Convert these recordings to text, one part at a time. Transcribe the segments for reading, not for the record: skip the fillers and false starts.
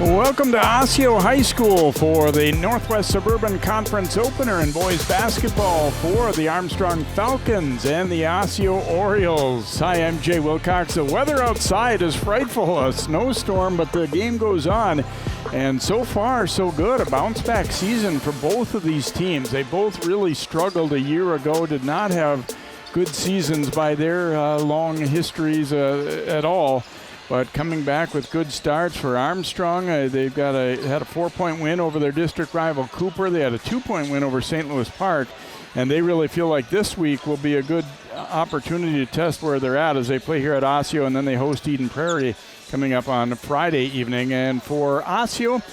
Welcome to Osseo High School for the Northwest Suburban Conference opener in boys basketball for the Armstrong Falcons and the Osseo Orioles. Hi, I'm Jay Wilcox. The weather outside is frightful, a snowstorm, but the game goes on. And so far, so good. A bounce-back season for both of these teams. They both really struggled a year ago, did not have good seasons by their long histories at all. But coming back with good starts for Armstrong, they've had a 4-point win over their district rival Cooper. They had a 2-point win over St. Louis Park, and they really feel like this week will be a good opportunity to test where they're at as they play here at Osseo, and then they host Eden Prairie coming up on Friday evening. And for Osseo,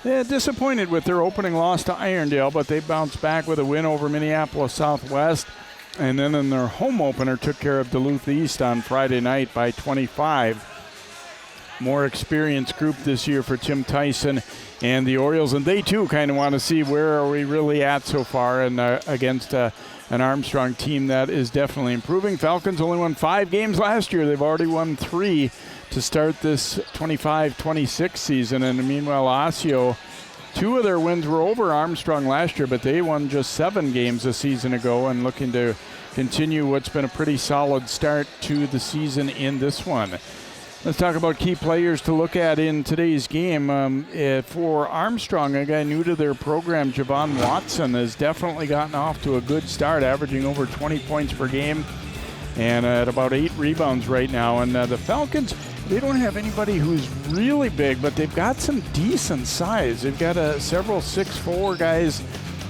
disappointed with their opening loss to Irondale, but they bounced back with a win over Minneapolis Southwest, and then in their home opener took care of Duluth East on Friday night by 25. More experienced group this year for Tim Tyson and the Orioles, and they too kind of want to see where are we really at so far, and against an Armstrong team that is definitely improving. Falcons only won 5 games last year. They've already won 3 to start this 25-26 season, and meanwhile Osseo, 2 of their wins were over Armstrong last year, but they won just 7 games a season ago and looking to continue what's been a pretty solid start to the season in this one. Let's talk about key players to look at in today's game. For Armstrong, a guy new to their program, Javon Watson, has definitely gotten off to a good start, averaging over 20 points per game and at about 8 rebounds right now. And the Falcons, they don't have anybody who's really big, but they've got some decent size. They've got several 6'4" guys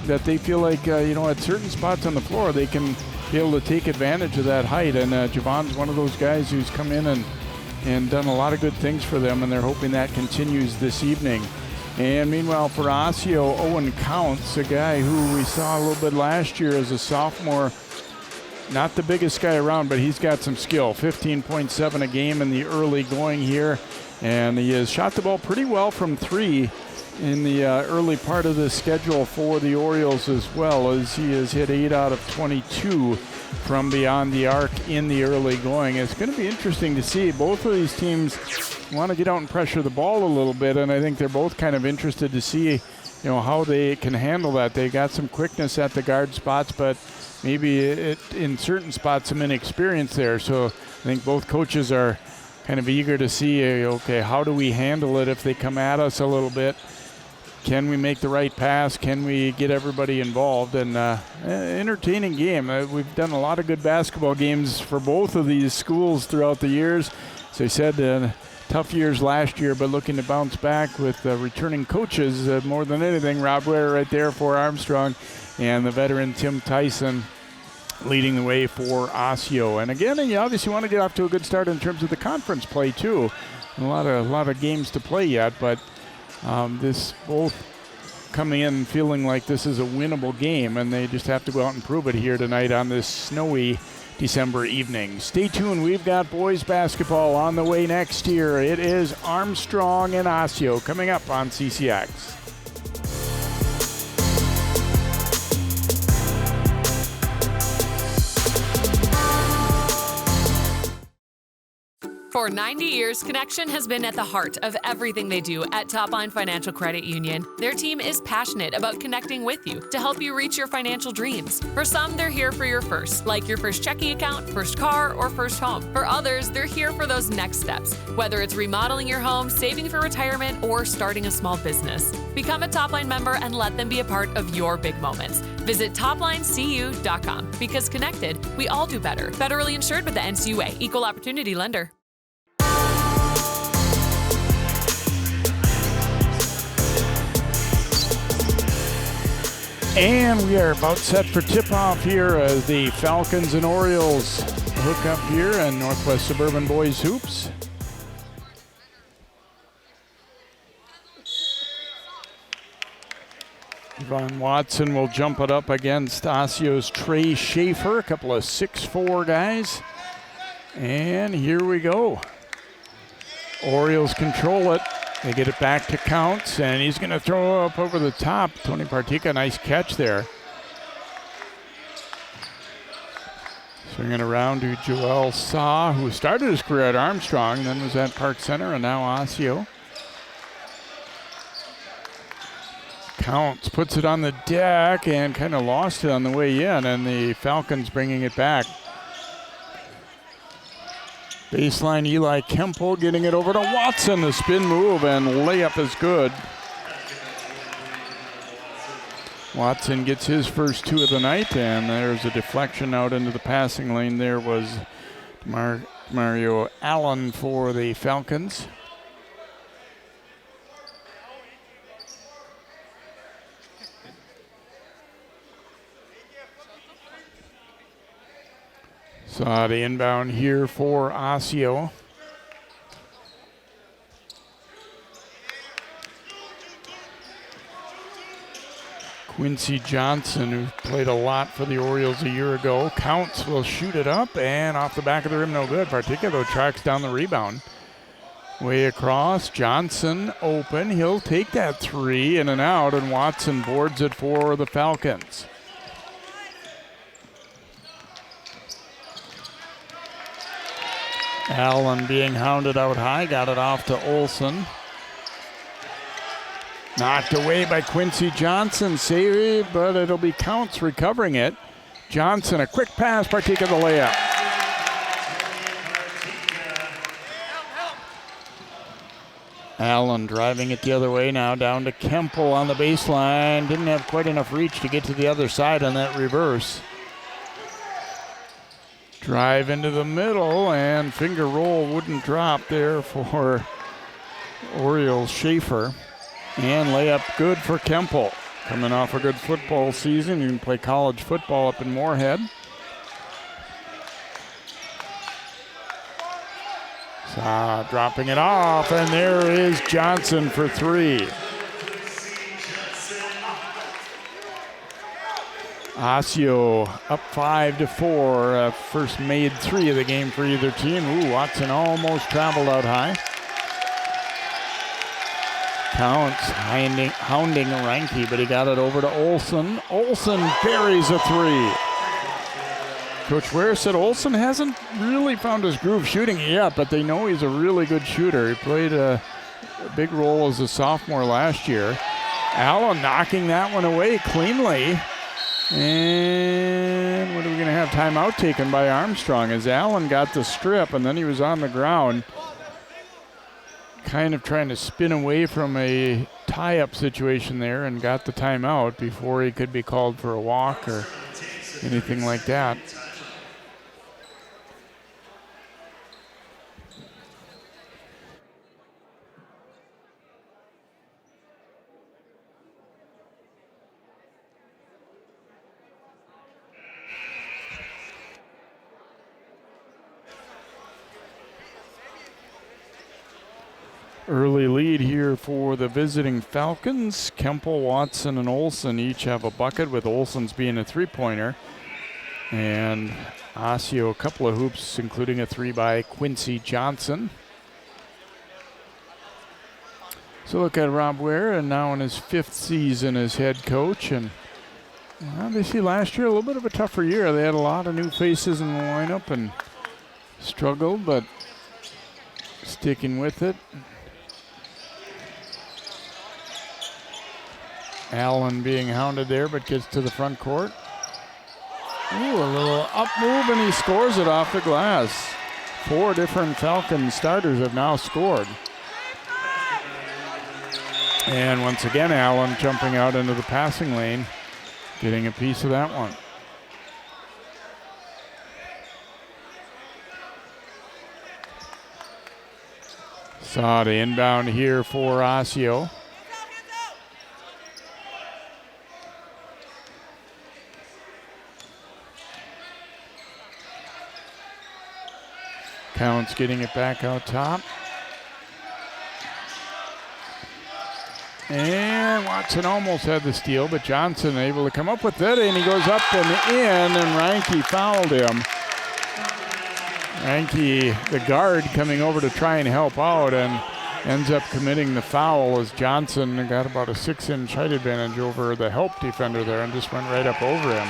that they feel like, at certain spots on the floor, they can be able to take advantage of that height. And Javon's one of those guys who's come in and done a lot of good things for them, and they're hoping that continues this evening. And meanwhile for Osseo, Owen Counts, a guy who we saw a little bit last year as a sophomore, not the biggest guy around, but he's got some skill. 15.7 a game in the early going here, and he has shot the ball pretty well from 3 in the early part of the schedule for the Orioles, as well as he has hit 8 out of 22 from beyond the arc in the early going. It's going to be interesting to see. Both of these teams want to get out and pressure the ball a little bit, and I think they're both kind of interested to see, how they can handle that. They got some quickness at the guard spots, but maybe in certain spots some inexperience there. So I think both coaches are kind of eager to see, okay, how do we handle it if they come at us a little bit? Can we make the right pass? Can we get everybody involved? And entertaining game. We've done a lot of good basketball games for both of these schools throughout the years. As I said, tough years last year, but looking to bounce back with returning coaches more than anything. Rob Ware right there for Armstrong, and the veteran Tim Tyson leading the way for Osseo. And again, you obviously want to get off to a good start in terms of the conference play too. A lot of games to play yet, but this both coming in feeling like this is a winnable game, and they just have to go out and prove it here tonight on this snowy December evening. Stay tuned. We've got boys basketball on the way next year. It is Armstrong and Osseo coming up on CCX. For 90 years, Connection has been at the heart of everything they do at Topline Financial Credit Union. Their team is passionate about connecting with you to help you reach your financial dreams. For some, they're here for your first, like your first checking account, first car, or first home. For others, they're here for those next steps, whether it's remodeling your home, saving for retirement, or starting a small business. Become a Topline member and let them be a part of your big moments. Visit toplinecu.com, because connected, we all do better. Federally insured with the NCUA, Equal Opportunity Lender. And we are about set for tip-off here as the Falcons and Orioles hook up here in Northwest Suburban Boys Hoops. Javon Watson will jump it up against Osseo's Trey Schaefer, a couple of 6'4" guys. And here we go. Orioles control it. They get it back to Counts, and he's going to throw up over the top. Tony Partica, nice catch there. Swinging around to Joel Saw, who started his career at Armstrong, then was at Park Center, and now Osseo. Counts, puts it on the deck and kind of lost it on the way in, and the Falcons bringing it back. Baseline, Eli Kemple getting it over to Watson. The spin move and layup is good. Watson gets his first 2 of the night, and there's a deflection out into the passing lane. There was Mario Allen for the Falcons. Saw the inbound here for Osseo. Quincy Johnson, who played a lot for the Orioles a year ago. Counts, will shoot it up, and off the back of the rim, no good. Particular tracks down the rebound. Way across, Johnson open. He'll take that 3 in and out, and Watson boards it for the Falcons. Allen being hounded out high, got it off to Olsen. Knocked away by Quincy Johnson, save, but it'll be Counts recovering it. Johnson, a quick pass, Partika the layup. Allen driving it the other way now, down to Kemple on the baseline. Didn't have quite enough reach to get to the other side on that reverse. Drive into the middle, and finger roll wouldn't drop there for Orioles Schaefer. And layup good for Kemple. Coming off a good football season. You can play college football up in Moorhead. Dropping it off, and there is Johnson for 3. Osseo up 5-4. First made 3 of the game for either team. Ooh, Watson almost traveled out high. Counts hounding Reinke, but he got it over to Olsen. Olsen buries a 3. Coach Ware said Olsen hasn't really found his groove shooting yet, but they know he's a really good shooter. He played a big role as a sophomore last year. Allen knocking that one away cleanly. And what are we going to have? Timeout taken by Armstrong as Allen got the strip, and then he was on the ground, kind of trying to spin away from a tie-up situation there, and got the timeout before he could be called for a walk or anything like that. Early lead here for the visiting Falcons. Kemple, Watson, and Olsen each have a bucket, with Olsen's being a 3-pointer. And Osseo a couple of hoops, including a 3 by Quincy Johnson. So look at Rob Ware, and now in his 5th season as head coach. And obviously last year a little bit of a tougher year. They had a lot of new faces in the lineup and struggled, but sticking with it. Allen being hounded there, but gets to the front court. Ooh, a little up move, and he scores it off the glass. 4 different Falcon starters have now scored. And once again, Allen jumping out into the passing lane, getting a piece of that one. Saw the inbound here for Osseo. Counts getting it back out top. And Watson almost had the steal, but Johnson able to come up with it, and he goes up and in, and Reinke fouled him. Reinke, the guard, coming over to try and help out, and ends up committing the foul as Johnson got about a 6-inch height advantage over the help defender there and just went right up over him.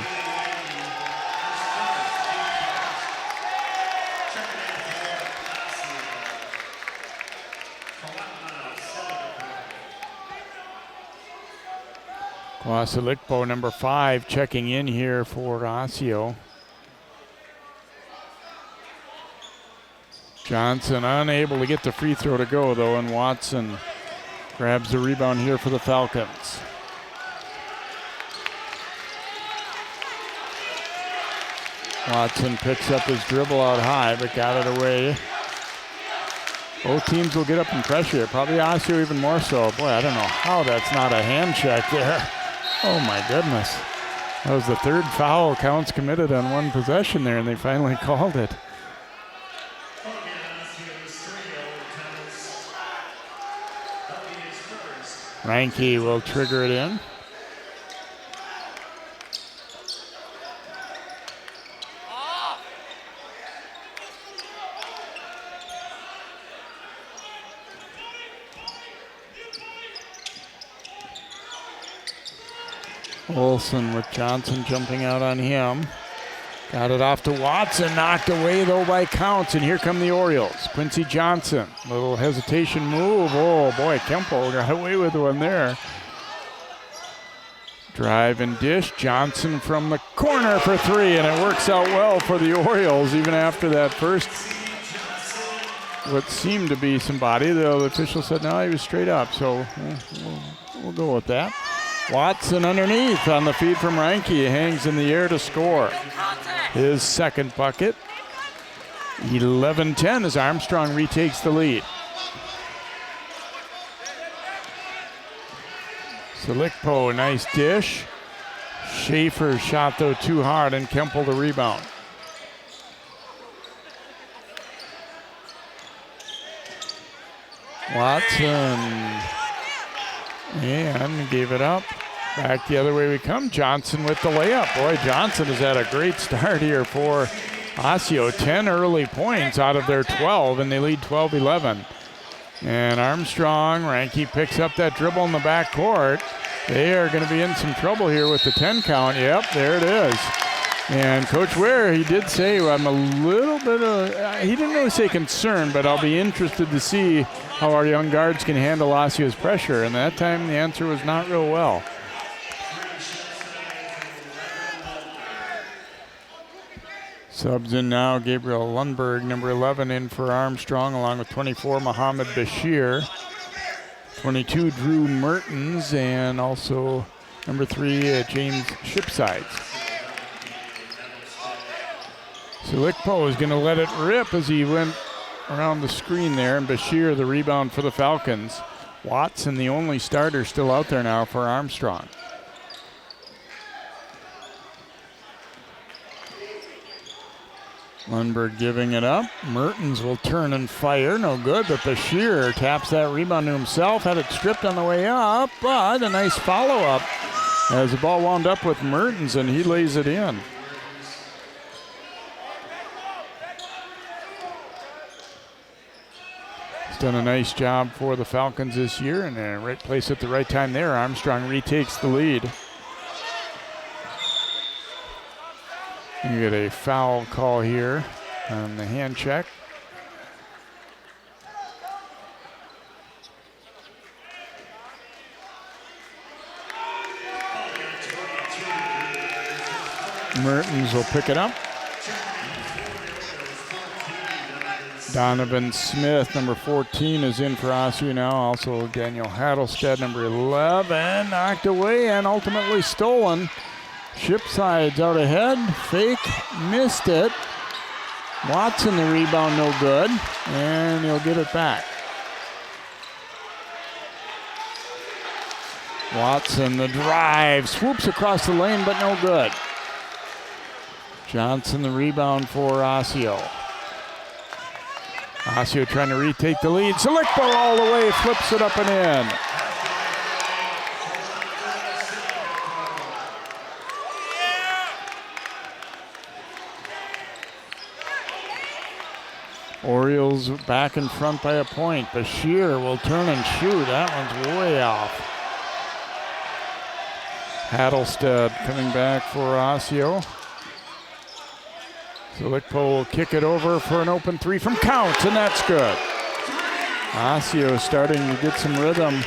Wasilikpo, number 5, checking in here for Osseo. Johnson unable to get the free throw to go, though, and Watson grabs the rebound here for the Falcons. Watson picks up his dribble out high, but got it away. Both teams will get up and pressure. Probably Osseo even more so. Boy, I don't know how that's not a hand check there. Oh, my goodness. That was the third foul counts committed on one possession there, and they finally called it. Reinke will trigger it in. Olsen with Johnson jumping out on him. Got it off to Watson, knocked away though by Counts, and here come the Orioles. Quincy Johnson, little hesitation move. Oh boy, Kempo got away with one there. Drive and dish, Johnson from the corner for 3, and it works out well for the Orioles even after that first, what seemed to be some body, though the official said no, he was straight up, so we'll go with that. Watson underneath on the feed from Reinke, hangs in the air to score. His second bucket. 11-10 as Armstrong retakes the lead. Silikpo, nice dish. Schaefer shot though too hard, and Kemple the rebound. Watson. And gave it up. Back the other way we come. Johnson with the layup. Boy, Johnson has had a great start here for Osseo. 10 early points out of their 12, and they lead 12-11. And Armstrong, Reinke picks up that dribble in the backcourt. They are going to be in some trouble here with the 10 count. Yep, there it is. And Coach Ware, he did say, I'm a little bit he didn't really say concerned, but I'll be interested to see how our young guards can handle Osseo's pressure. And that time the answer was not real well. Subs in now, Gabriel Lundberg, number 11, in for Armstrong, along with 24, Mohammed Bashir. 22, Drew Mertens, and also number 3, James Shipsides. Silikpo is going to let it rip as he went around the screen there, and Bashir the rebound for the Falcons. Watson, the only starter still out there now for Armstrong. Lundberg giving it up. Mertens will turn and fire. No good, but Bashir taps that rebound to himself. Had it stripped on the way up, but a nice follow-up as the ball wound up with Mertens, and he lays it in. He's done a nice job for the Falcons this year, and in the right place at the right time there. Armstrong retakes the lead. You get a foul call here on the hand check. Mertens will pick it up. Donovan Smith, number 14, is in for Osseo now. Also Daniel Hattelstead, number 11, knocked away and ultimately stolen. Shipside's out ahead. Fake, missed it. Watson the rebound, no good. And he'll get it back. Watson the drive. Swoops across the lane, but no good. Johnson the rebound for Osseo. Osseo trying to retake the lead. Silikpo all the way, flips it up and in. Orioles back in front by a point. Bashir will turn and shoot. That one's way off. Hattelstead coming back for Osseo. Silikpo will kick it over for an open 3 from Counts, and that's good. Osseo starting to get some rhythm.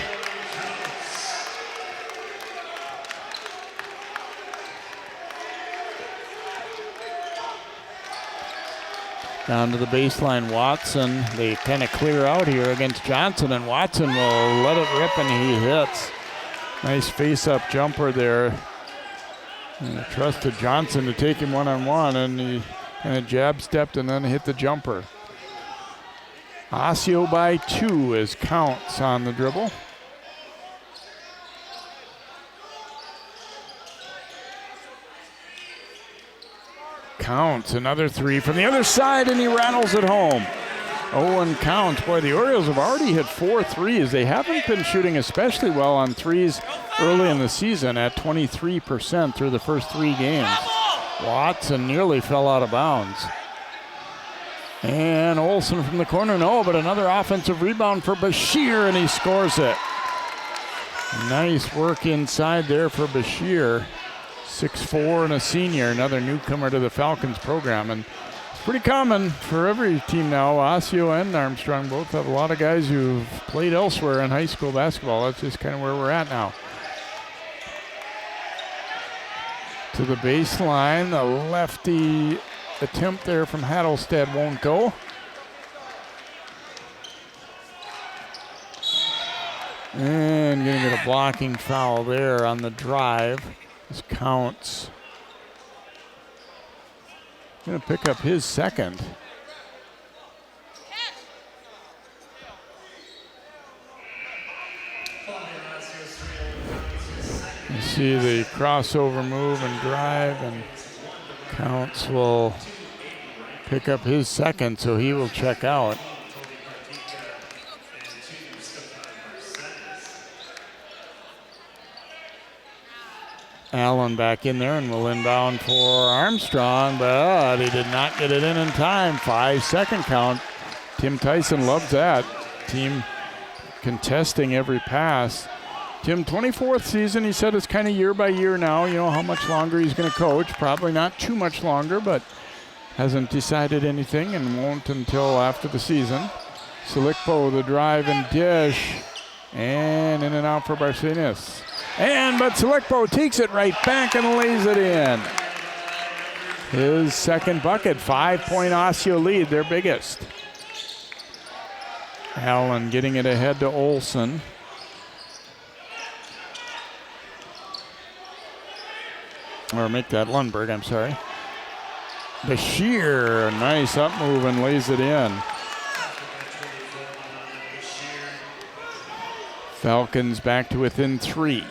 Down to the baseline, Watson. They kind of clear out here against Johnson, and Watson will let it rip, and he hits. Nice face-up jumper there. And he trusted Johnson to take him one-on-one, and he kind of jab stepped and then hit the jumper. Osseo by 2 as Counts on the dribble. Counts, another 3 from the other side, and he rattles it home. Owen Counts. Boy, the Orioles have already hit 4 threes. They haven't been shooting especially well on threes early in the season at 23% through the first 3 games. Watson nearly fell out of bounds. And Olsen from the corner, no, but another offensive rebound for Bashir, and he scores it. Nice work inside there for Bashir. 6'4" and a senior, another newcomer to the Falcons program. And it's pretty common for every team now. Osseo and Armstrong both have a lot of guys who've played elsewhere in high school basketball. That's just kind of where we're at now. To the baseline, the lefty attempt there from Hattelstead won't go. And gonna get a blocking foul there on the drive. This Counts. Gonna pick up his second. You see the crossover move and drive, and Counts will pick up his second, so he will check out. Allen back in there and will inbound for Armstrong, but he did not get it in time. 5-second count. Tim Tyson loves that. Team contesting every pass. Tim, 24th season, he said it's kind of year by year now. You know how much longer he's going to coach. Probably not too much longer, but hasn't decided anything and won't until after the season. Silikpo, the drive and dish. And in and out for Barcenas. But Silikpo takes it right back and lays it in. His second bucket, 5-point Osseo lead, their biggest. Allen getting it ahead to Olsen. Or make that Lundberg, I'm sorry. Bashir, nice up move and lays it in. Falcons back to within 3.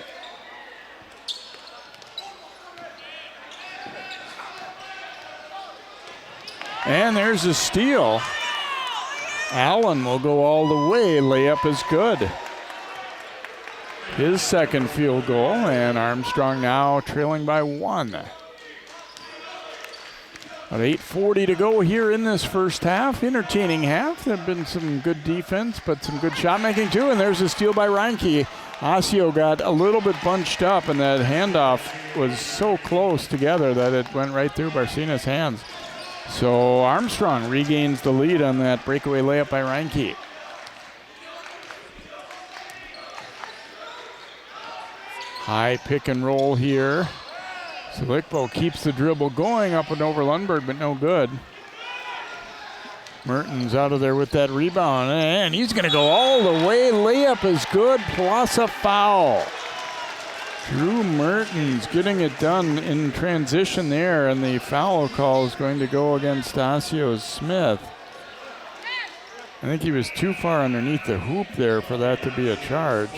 And there's a steal. Allen will go all the way. Layup is good. His second field goal, and Armstrong now trailing by 1. About 8:40 to go here in this first half. Entertaining half. There have been some good defense, but some good shot making too. And there's a steal by Reinke. Osseo got a little bit bunched up, and that handoff was so close together that it went right through Barcenas' hands. So Armstrong regains the lead on that breakaway layup by Reinke. High pick and roll here. Silikpo keeps the dribble going up and over Lundberg, but no good. Mertens out of there with that rebound, and he's going to go all the way. Layup is good, plus a foul. Drew Mertens getting it done in transition there, and the foul call is going to go against Osseo's Smith. I think he was too far underneath the hoop there for that to be a charge.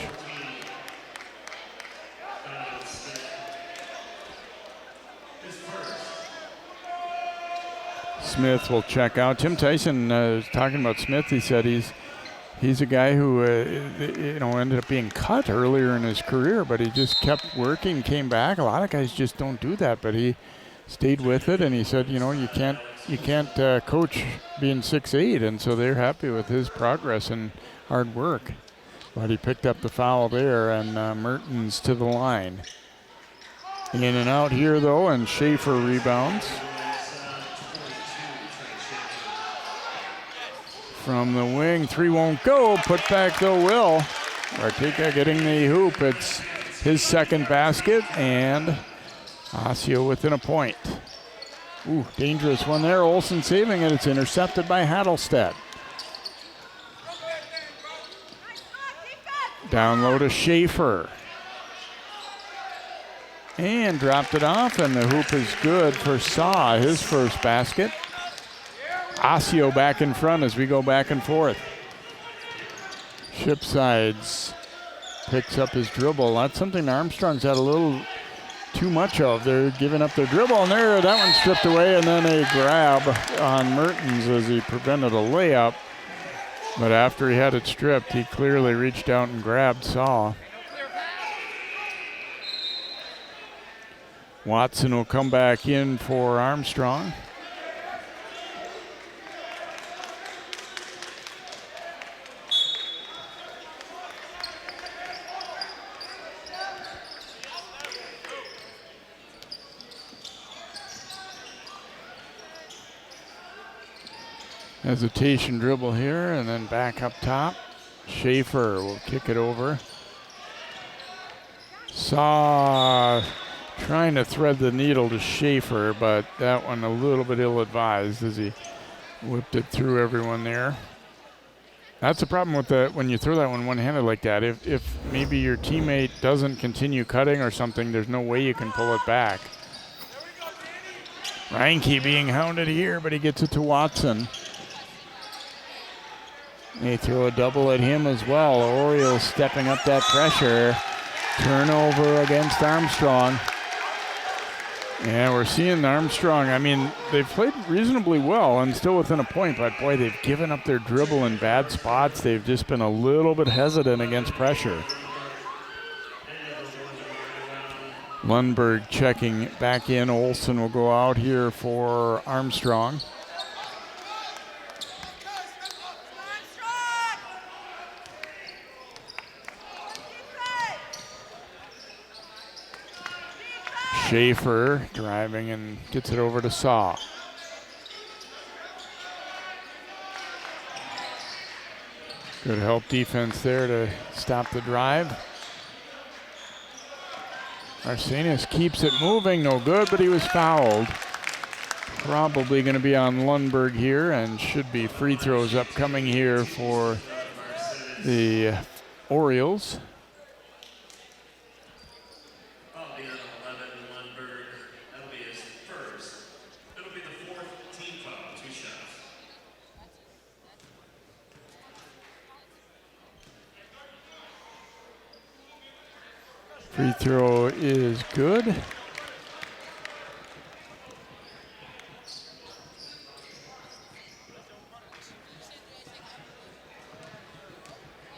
Smith will check out. Tim Tyson was talking about Smith. He said he's a guy who ended up being cut earlier in his career, but he just kept working, came back. A lot of guys just don't do that, but he stayed with it, and he said, you can't coach being 6'8", and so they're happy with his progress and hard work. But he picked up the foul there, and Mertens to the line. In and out here, though, and Schaefer rebounds. From the wing, 3 won't go. Put back, though, will. Artica getting the hoop. It's his second basket, and Osseo within a point. Ooh, dangerous one there. Olsen saving it. It's intercepted by Hattelstead. Down low to Schaefer. And dropped it off, and the hoop is good for Saw, his first basket. Osseo back in front as we go back and forth. Shipsides picks up his dribble. That's something Armstrong's had a little too much of. They're giving up their dribble, and there, that one stripped away, and then a grab on Mertens as he prevented a layup. But after he had it stripped, he clearly reached out and grabbed Saw. Watson will come back in for Armstrong. Hesitation dribble here, and then back up top. Schaefer will kick it over. Saw trying to thread the needle to Schaefer, but that one a little bit ill-advised as he whipped it through everyone there. That's the problem with that when you throw that one one-handed like that. If maybe your teammate doesn't continue cutting or something, there's no way you can pull it back. Reinke being hounded here, but he gets it to Watson. They throw a double at him as well. Orioles stepping up that pressure. Turnover against Armstrong. Yeah, we're seeing Armstrong. I mean, they've played reasonably well and still within a point, but boy, they've given up their dribble in bad spots. They've just been a little bit hesitant against pressure. Lundberg checking back in. Olsen will go out here for Armstrong. Schaefer driving and gets it over to Saw. Good help defense there to stop the drive. Arsenis keeps it moving, no good, but he was fouled. Probably going to be on Lundberg here, and should be free throws upcoming here for the Orioles. Free throw is good.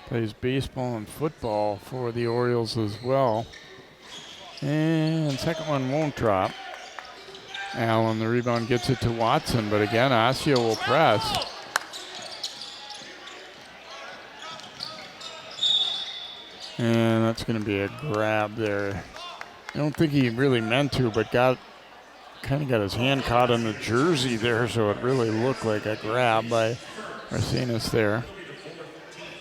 Plays baseball and football for the Orioles as well. And second one won't drop. Allen, the rebound, gets it to Watson, but again, Osseo will press. And that's going to be a grab there. I don't think he really meant to, but kind of got his hand caught on the jersey there, so it really looked like a grab by Arsenis there.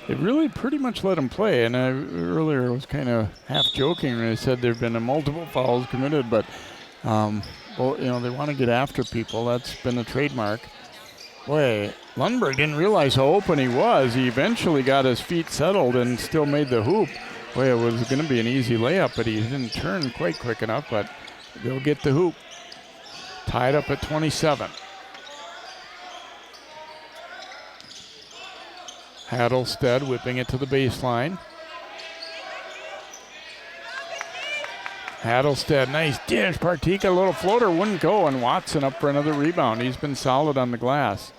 They really pretty much let him play, and I earlier was kind of half joking when I said there have been multiple fouls committed, but well, you know, they want to get after people. That's been a trademark. Boy, Lundberg didn't realize how open he was. He eventually got his feet settled and still made the hoop. Boy, it was going to be an easy layup, but he didn't turn quite quick enough, but they'll get the hoop. Tied up at 27. Hattelstead whipping it to the baseline. Hattelstead, nice dish. Partika, a little floater, wouldn't go, and Watson up for another rebound. He's been solid on the glass.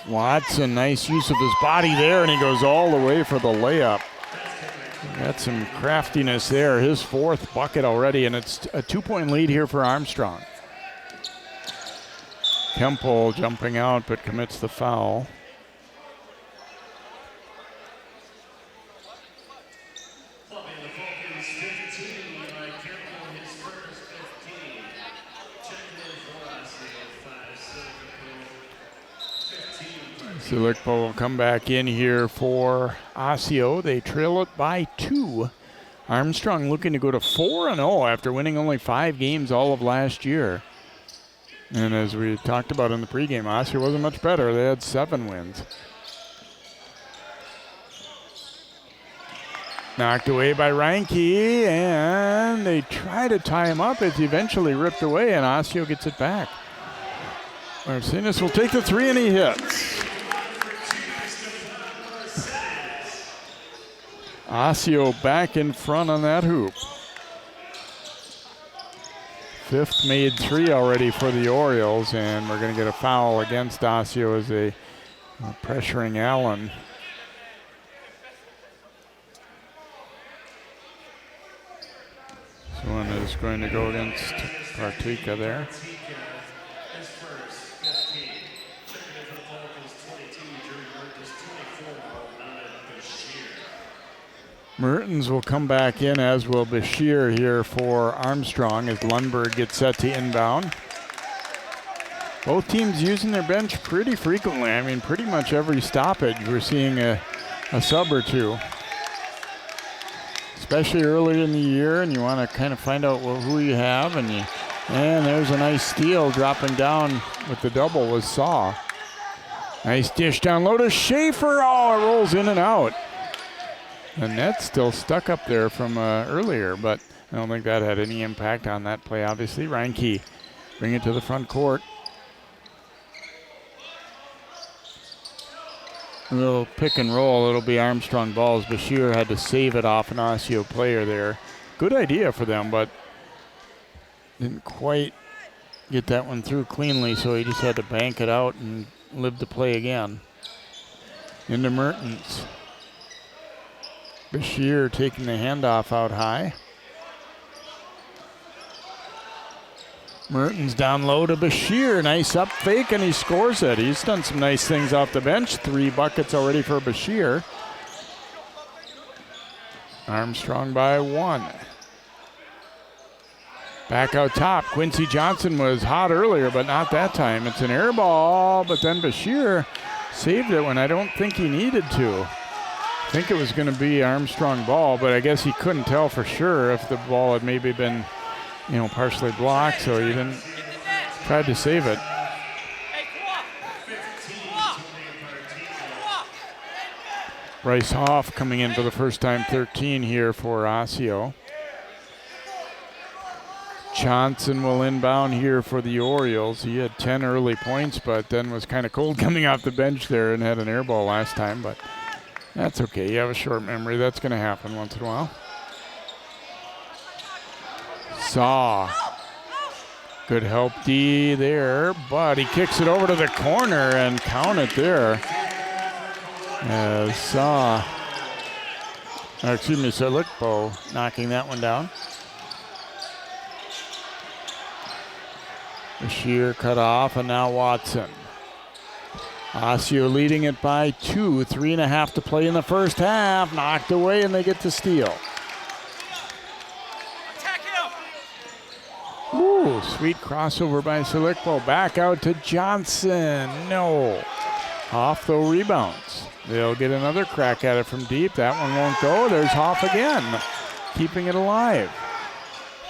Watson, nice use of his body there, and he goes all the way for the layup. Got some craftiness there. His fourth bucket already, and it's a 2-point lead here for Armstrong. Kempel jumping out, but commits the foul. Zulikpo will come back in here for Osseo. They trail it by 2 Armstrong looking to go to 4-0 after winning only 5 games all of last year. And as we talked about in the pregame, Osseo wasn't much better. They had 7 wins. Knocked away by Reinke, and they try to tie him up. It's eventually ripped away, and Osseo gets it back. Marcinus will take the 3, and he hits. Osseo back in front on that hoop. 5th made 3 already for the Orioles, and we're going to get a foul against Osseo as they are pressuring Allen. This one is going to go against Partika there. Mertens will come back in, as will Bashir here for Armstrong as Lundberg gets set to inbound. Both teams using their bench pretty frequently. I mean, pretty much every stoppage we're seeing a sub or two. Especially early in the year, and you want to kind of find out who you have. And there's a nice steal dropping down with the double was Saw. Nice dish down low to Schaefer. Oh, it rolls in and out. The net's still stuck up there from earlier, but I don't think that had any impact on that play, obviously. Reinke bring it to the front court. A little pick and roll. It'll be Armstrong balls. Bashir had to save it off an Osseo player there. Good idea for them, but didn't quite get that one through cleanly, so he just had to bank it out and live to play again. Into Mertens. Bashir taking the handoff out high. Mertens down low to Bashir. Nice up fake, and he scores it. He's done some nice things off the bench. 3 buckets already for Bashir. Armstrong by 1. Back out top. Quincy Johnson was hot earlier, but not that time. It's an air ball, but then Bashir saved it when I don't think he needed to. I think it was going to be Armstrong ball, but I guess he couldn't tell for sure if the ball had maybe been, partially blocked, so he didn't try to save it. Bryce Hoff coming in for the first time, 13 here for Osseo. Johnson will inbound here for the Orioles. He had 10 early points, but then was kind of cold coming off the bench there and had an air ball last time, but that's okay. You have a short memory. That's going to happen once in a while. Saw. Good help D there, but he kicks it over to the corner and count it there. As Solikpo knocking that one down. Bashir cut off, and now Watson. Osseo leading it by 2, 3.5 to play in the first half. Knocked away, and they get to steal. Ooh, sweet crossover by Solikpo. Back out to Johnson. No. Hoff, though, rebounds. They'll get another crack at it from deep. That one won't go. There's Hoff again, keeping it alive.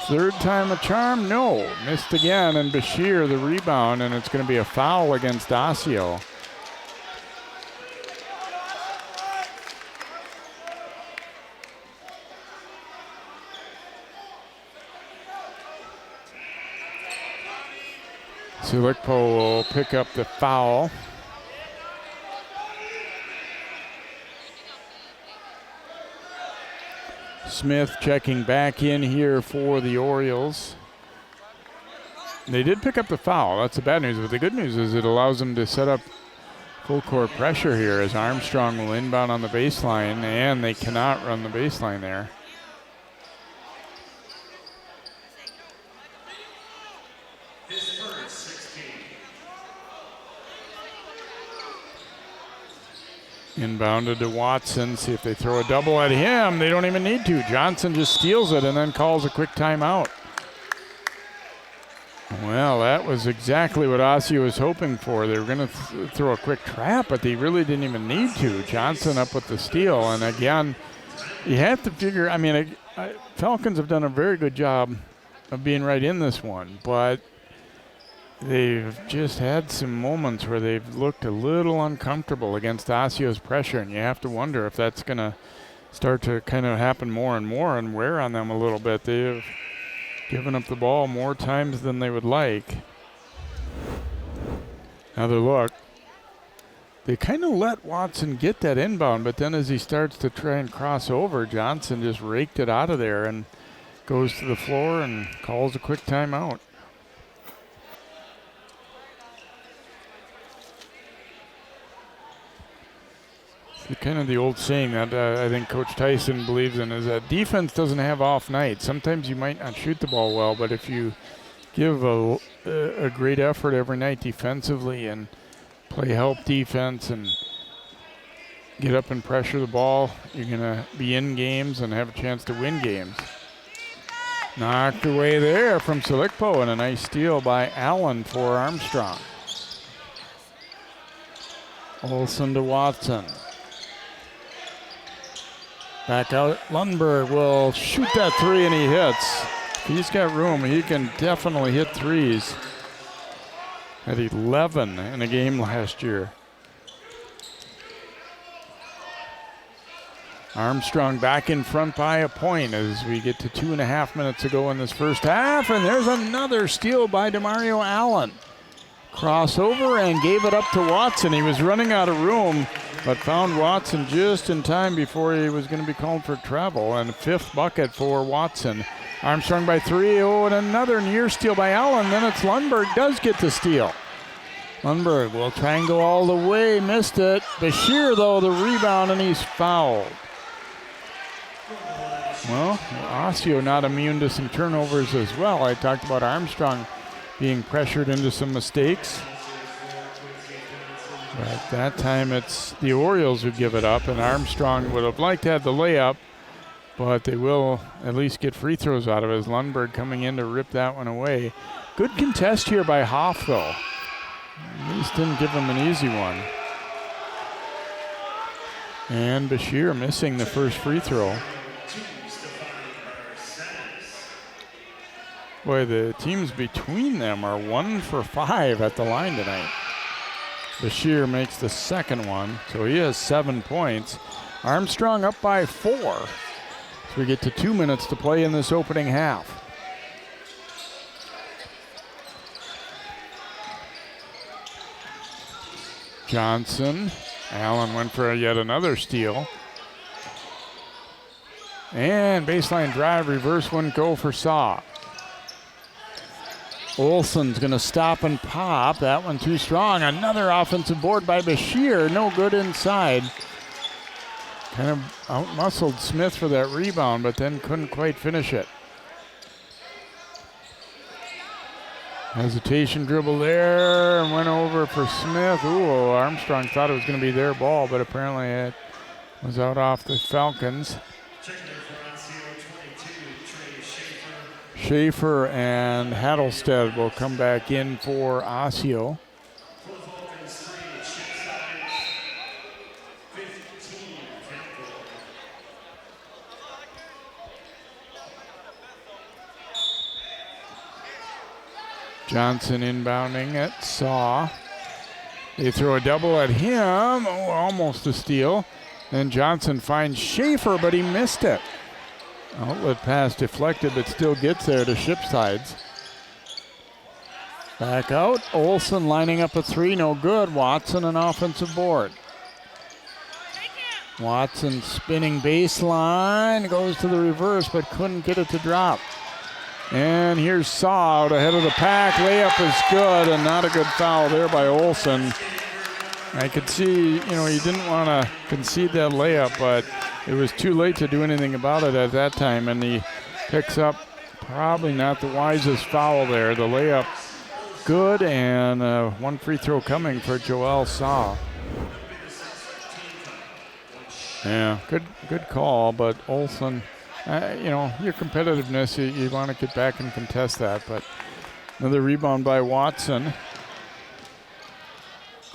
Third time a charm? No. Missed again, and Bashir the rebound, and it's going to be a foul against Osseo. Solikpo will pick up the foul. Smith checking back in here for the Orioles. They did pick up the foul. That's the bad news, but the good news is it allows them to set up full court pressure here as Armstrong will inbound on the baseline, and they cannot run the baseline there. Inbounded to Watson. See if they throw a double at him. They don't even need to. Johnson just steals it and then calls a quick timeout. Well, that was exactly what Osseo was hoping for. They were going to throw a quick trap, but they really didn't even need to. Johnson up with the steal. And again, you have to figure, Falcons have done a very good job of being right in this one, but they've just had some moments where they've looked a little uncomfortable against Osseo's pressure, and you have to wonder if that's going to start to kind of happen more and more and wear on them a little bit. They've given up the ball more times than they would like. Another look. They kind of let Watson get that inbound, but then as he starts to try and cross over, Johnson just raked it out of there and goes to the floor and calls a quick timeout. It's kind of the old saying that I think Coach Tyson believes in is that defense doesn't have off nights. Sometimes you might not shoot the ball well, but if you give a great effort every night defensively and play help defense and get up and pressure the ball, you're going to be in games and have a chance to win games. Knocked away there from Selikpo, and a nice steal by Allen for Armstrong. Olsen to Watson. Back out, Lundberg will shoot that three, and he hits. He's got room. He can definitely hit threes. Had 11 in a game last year. Armstrong back in front by a point as we get to 2.5 minutes to go in this first half, and there's another steal by DeMario Allen. Crossover and gave it up to Watson. He was running out of room, but found Watson just in time before he was going to be called for travel, and fifth bucket for Watson. Armstrong by 3. Oh, and another near steal by Allen. Then it's Lundberg does get the steal. Lundberg will try and go all the way. Missed it. Bashir, though, the rebound, and he's fouled. Well, Osseo not immune to some turnovers as well. I talked about Armstrong being pressured into some mistakes. But that time it's the Orioles who give it up, and Armstrong would have liked to have the layup, but they will at least get free throws out of it as Lundberg coming in to rip that one away. Good contest here by Hoff, though. At least didn't give him an easy one. And Bashir missing the first free throw. Boy, the teams between them are 1 for 5 at the line tonight. Bashir makes the second one, so he has 7 points. Armstrong up by 4. So we get to 2 minutes to play in this opening half. Johnson. Allen went for yet another steal. And baseline drive, reverse one, go for Saw. Olsen's going to stop and pop. That one too strong. Another offensive board by Bashir. No good inside. Kind of out-muscled Smith for that rebound, but then couldn't quite finish it. Hesitation dribble there and went over for Smith. Ooh, Armstrong thought it was going to be their ball, but apparently it was out off the Falcons. Schaefer and Hattlestead will come back in for Osseo. Johnson inbounding it. Saw. They throw a double at him. Oh, almost a steal. Then Johnson finds Schaefer, but he missed it. Outlet pass deflected, but still gets there to Shipsides. Back out. Olsen lining up a 3. No good. Watson an offensive board. Watson spinning baseline. Goes to the reverse, but couldn't get it to drop. And here's Saw out ahead of the pack. Layup is good, and not a good foul there by Olsen. I could see, he didn't want to concede that layup, but it was too late to do anything about it at that time, and he picks up probably not the wisest foul there. The layup good, and one free throw coming for Joel Saw. Yeah, good call, but Olsen... your competitiveness, you want to get back and contest that, but another rebound by Watson.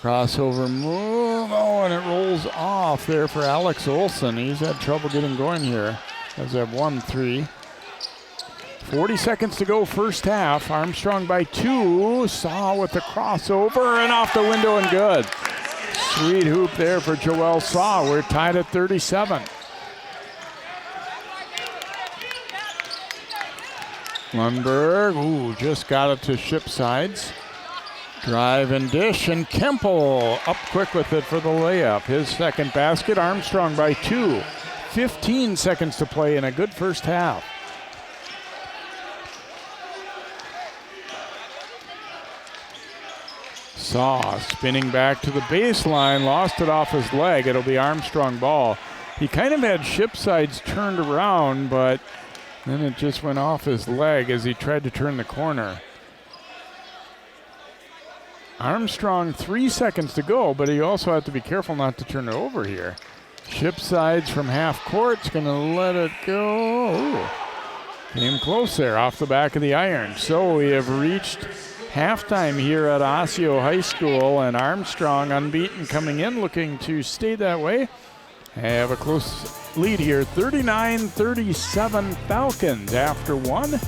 Crossover move, and it rolls off there for Alex Olsen. He's had trouble getting going here. Does have 1-3. 40 seconds to go first half. Armstrong by 2. Saw with the crossover and off the window and good. Sweet hoop there for Joel Saw. We're tied at 37. Lundberg, just got it to Shipsides. Drive and dish, and Kempel up quick with it for the layup. His second basket. Armstrong by 2. 15 seconds to play in a good first half. Saw spinning back to the baseline, lost it off his leg. It'll be Armstrong ball. He kind of had Shipsides turned around, but then it just went off his leg as he tried to turn the corner. Armstrong 3 seconds to go, but he also had to be careful not to turn it over here. Shipsides from half court's going to let it go. Ooh. Came close there off the back of the iron. So we have reached halftime here at Osseo High School, and Armstrong unbeaten coming in, looking to stay that way. Have a close lead here, 39-37 Falcons after 1.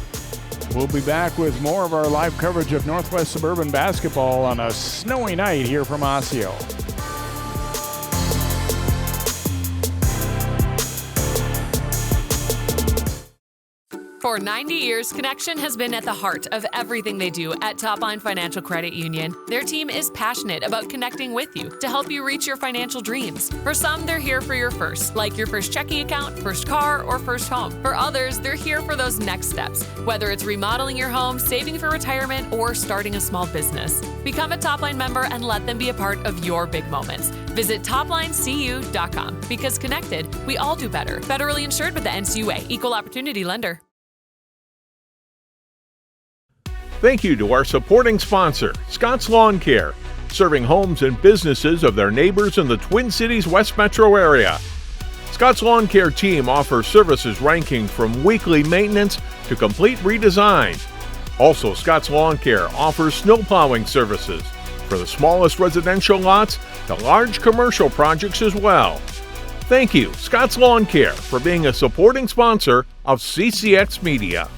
We'll be back with more of our live coverage of Northwest Suburban basketball on a snowy night here from Osseo. For 90 years, Connection has been at the heart of everything they do at Topline Financial Credit Union. Their team is passionate about connecting with you to help you reach your financial dreams. For some, they're here for your first, like your first checking account, first car, or first home. For others, they're here for those next steps, whether it's remodeling your home, saving for retirement, or starting a small business. Become a Topline member and let them be a part of your big moments. Visit toplinecu.com, because connected, we all do better. Federally insured with the NCUA, Equal Opportunity Lender. Thank you to our supporting sponsor, Scott's Lawn Care, serving homes and businesses of their neighbors in the Twin Cities West Metro area. Scott's Lawn Care team offers services ranking from weekly maintenance to complete redesign. Also, Scott's Lawn Care offers snow plowing services for the smallest residential lots to large commercial projects as well. Thank you, Scott's Lawn Care, for being a supporting sponsor of CCX Media.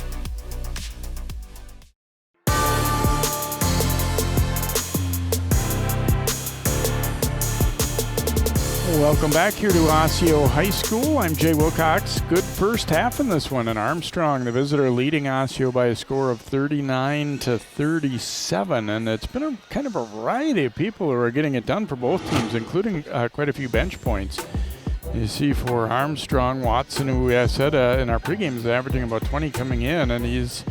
Welcome back here to Osseo High School. I'm Jay Wilcox. Good first half in this one, and Armstrong, the visitor, leading Osseo by a score of 39-37. And it's been a kind of a variety of people who are getting it done for both teams, including quite a few bench points. You see for Armstrong, Watson, who I said in our pregame is averaging about 20 coming in, and he's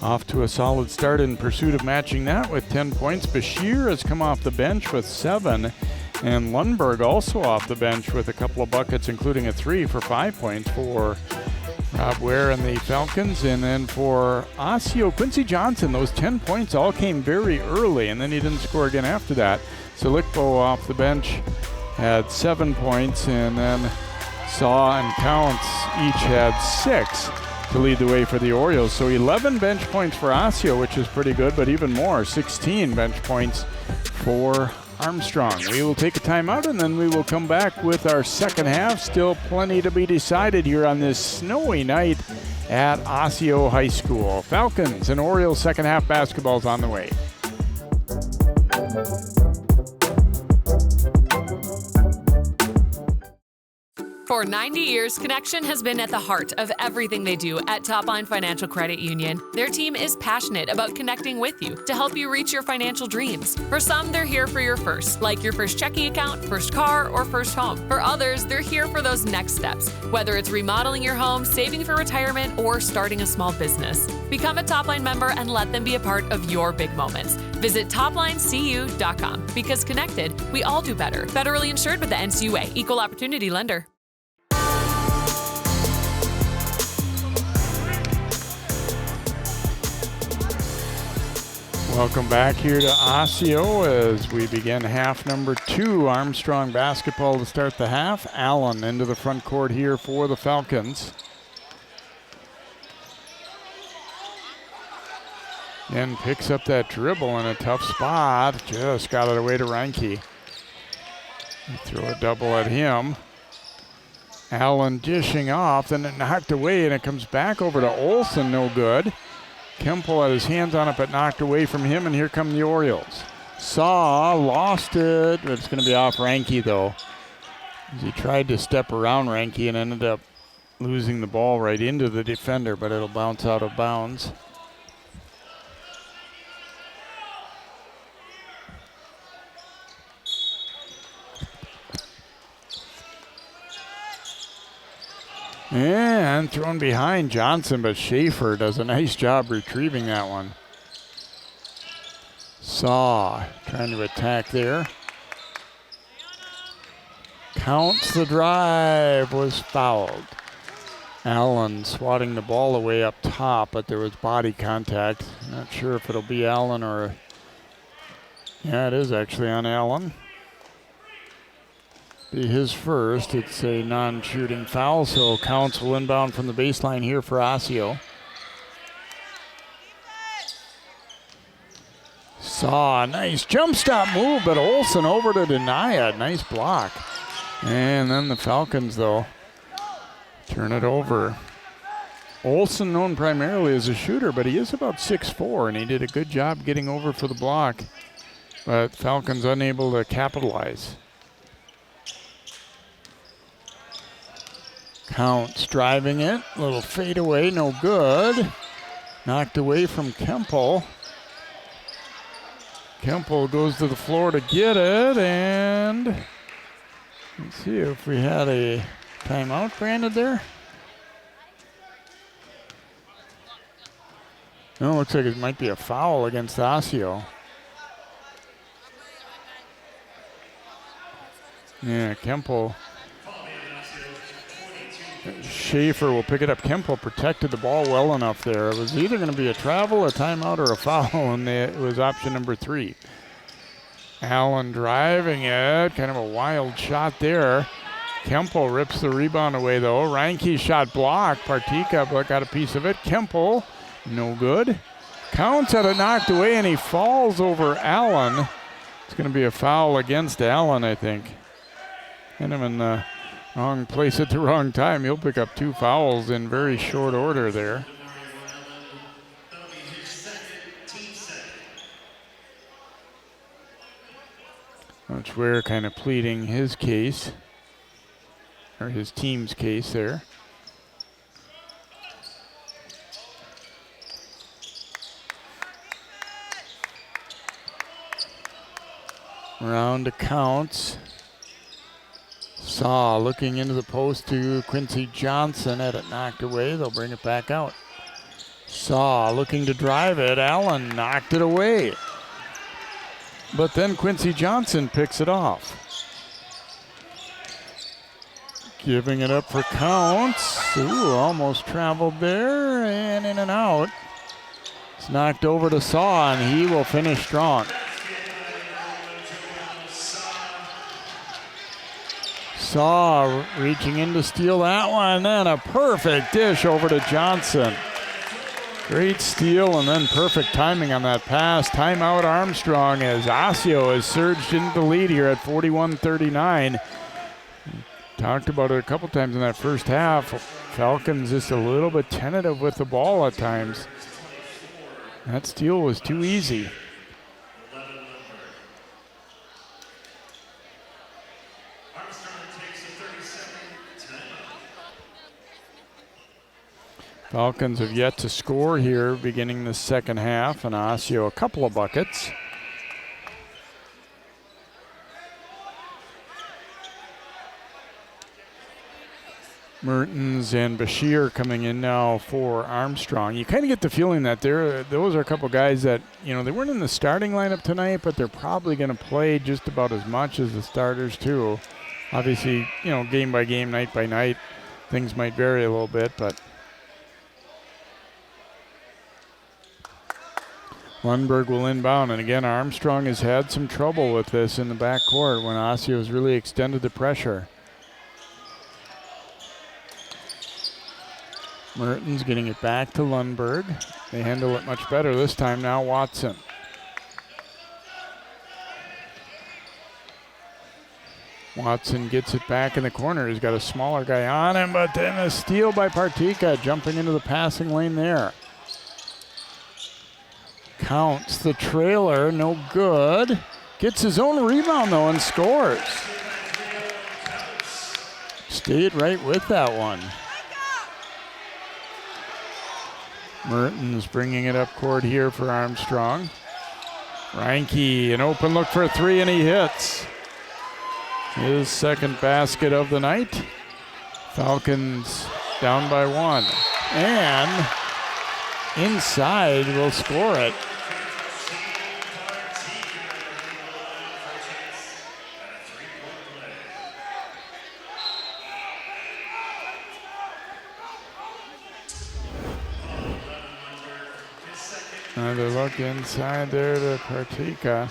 off to a solid start in pursuit of matching that with 10 points. Bashir has come off the bench with 7. And Lundberg also off the bench with a couple of buckets, including a 3 for 5 points for Rob Ware and the Falcons. And then for Osseo, Quincy Johnson, those 10 points all came very early, and then he didn't score again after that. Silikbo off the bench had 7 points, and then Saw and Counts each had 6 to lead the way for the Orioles. So 11 bench points for Osseo, which is pretty good, but even more, 16 bench points for Armstrong. We will take a timeout, and then we will come back with our second half. Still plenty to be decided here on this snowy night at Osseo High School. Falcons and Orioles second half basketball is on the way. For 90 years, Connection has been at the heart of everything they do at Topline Financial Credit Union. Their team is passionate about connecting with you to help you reach your financial dreams. For some, they're here for your first, like your first checking account, first car, or first home. For others, they're here for those next steps, whether it's remodeling your home, saving for retirement, or starting a small business. Become a Topline member and let them be a part of your big moments. Visit toplinecu.com, because connected, we all do better. Federally insured with the NCUA, Equal Opportunity Lender. Welcome back here to Osseo as we begin half number 2. Armstrong basketball to start the half. Allen into the front court here for the Falcons. And picks up that dribble in a tough spot. Just got it away to Reinke. Throw a double at him. Allen dishing off, then it knocked away, and it comes back over to Olsen, no good. Kempel had his hands on it, but knocked away from him, and here come the Orioles. Saw, lost it, but it's going to be off Ranke, though. He tried to step around Ranke and ended up losing the ball right into the defender, but it'll bounce out of bounds. And thrown behind Johnson, but Schaefer does a nice job retrieving that one. Saw trying to attack there. Counts the drive, was fouled. Allen swatting the ball away up top, but there was body contact. Not sure if it'll be Allen or... Yeah, it is actually on Allen. Be his first. It's a non-shooting foul, so Counts will inbound from the baseline here for Osseo. Saw a nice jump stop move, but Olsen over to deny it. Nice block. And then the Falcons, though, turn it over. Olsen known primarily as a shooter, but he is about 6'4", and he did a good job getting over for the block. But Falcons unable to capitalize. Counts driving it. Little fadeaway, no good. Knocked away from Kempel. Kempel goes to the floor to get it, and let's see if we had a timeout granted there. No, it looks like it might be a foul against Osseo. Yeah, Kempel. Schaefer will pick it up. Kempel protected the ball well enough there. It was either going to be a travel, a timeout, or a foul, and it was option number 3. Allen driving it. Kind of a wild shot there. Kempel rips the rebound away, though. Reinke shot blocked. Partika got a piece of it. Kempel, no good. Counts had it knocked away, and he falls over Allen. It's going to be a foul against Allen, I think. Hit him in the wrong place at the wrong time. He'll pick up 2 fouls in very short order there. Coach Ware kind of pleading his case, or his team's case there. Round to Counts. Saw looking into the post to Quincy Johnson. Had it knocked away. They'll bring it back out. Saw looking to drive it. Allen knocked it away. But then Quincy Johnson picks it off. Giving it up for Counts. Ooh, almost traveled there and in and out. It's knocked over to Saw, and he will finish strong. Saw reaching in to steal that one, and a perfect dish over to Johnson. Great steal and then perfect timing on that pass. Timeout Armstrong as Osseo has surged into the lead here at 41-39. Talked about it a couple times in that first half. Falcons just a little bit tentative with the ball at times. That steal was too easy. Falcons have yet to score here beginning the second half, and Osseo a couple of buckets. Mertens and Bashir coming in now for Armstrong. You kind of get the feeling that those are a couple guys that, they weren't in the starting lineup tonight, but they're probably going to play just about as much as the starters too. Obviously, game by game, night by night, things might vary a little bit, but Lundberg will inbound, and again, Armstrong has had some trouble with this in the backcourt when Osseo has really extended the pressure. Mertens getting it back to Lundberg. They handle it much better this time now, Watson. Watson gets it back in the corner. He's got a smaller guy on him, but then a steal by Partika, jumping into the passing lane there. Counts the trailer, no good. Gets his own rebound, though, and scores. Stayed right with that one. Mertens bringing it up court here for Armstrong. Reinke, an open look for a three, and he hits. His second basket of the night. Falcons down by one. And inside will score it. Another look inside there to Partika.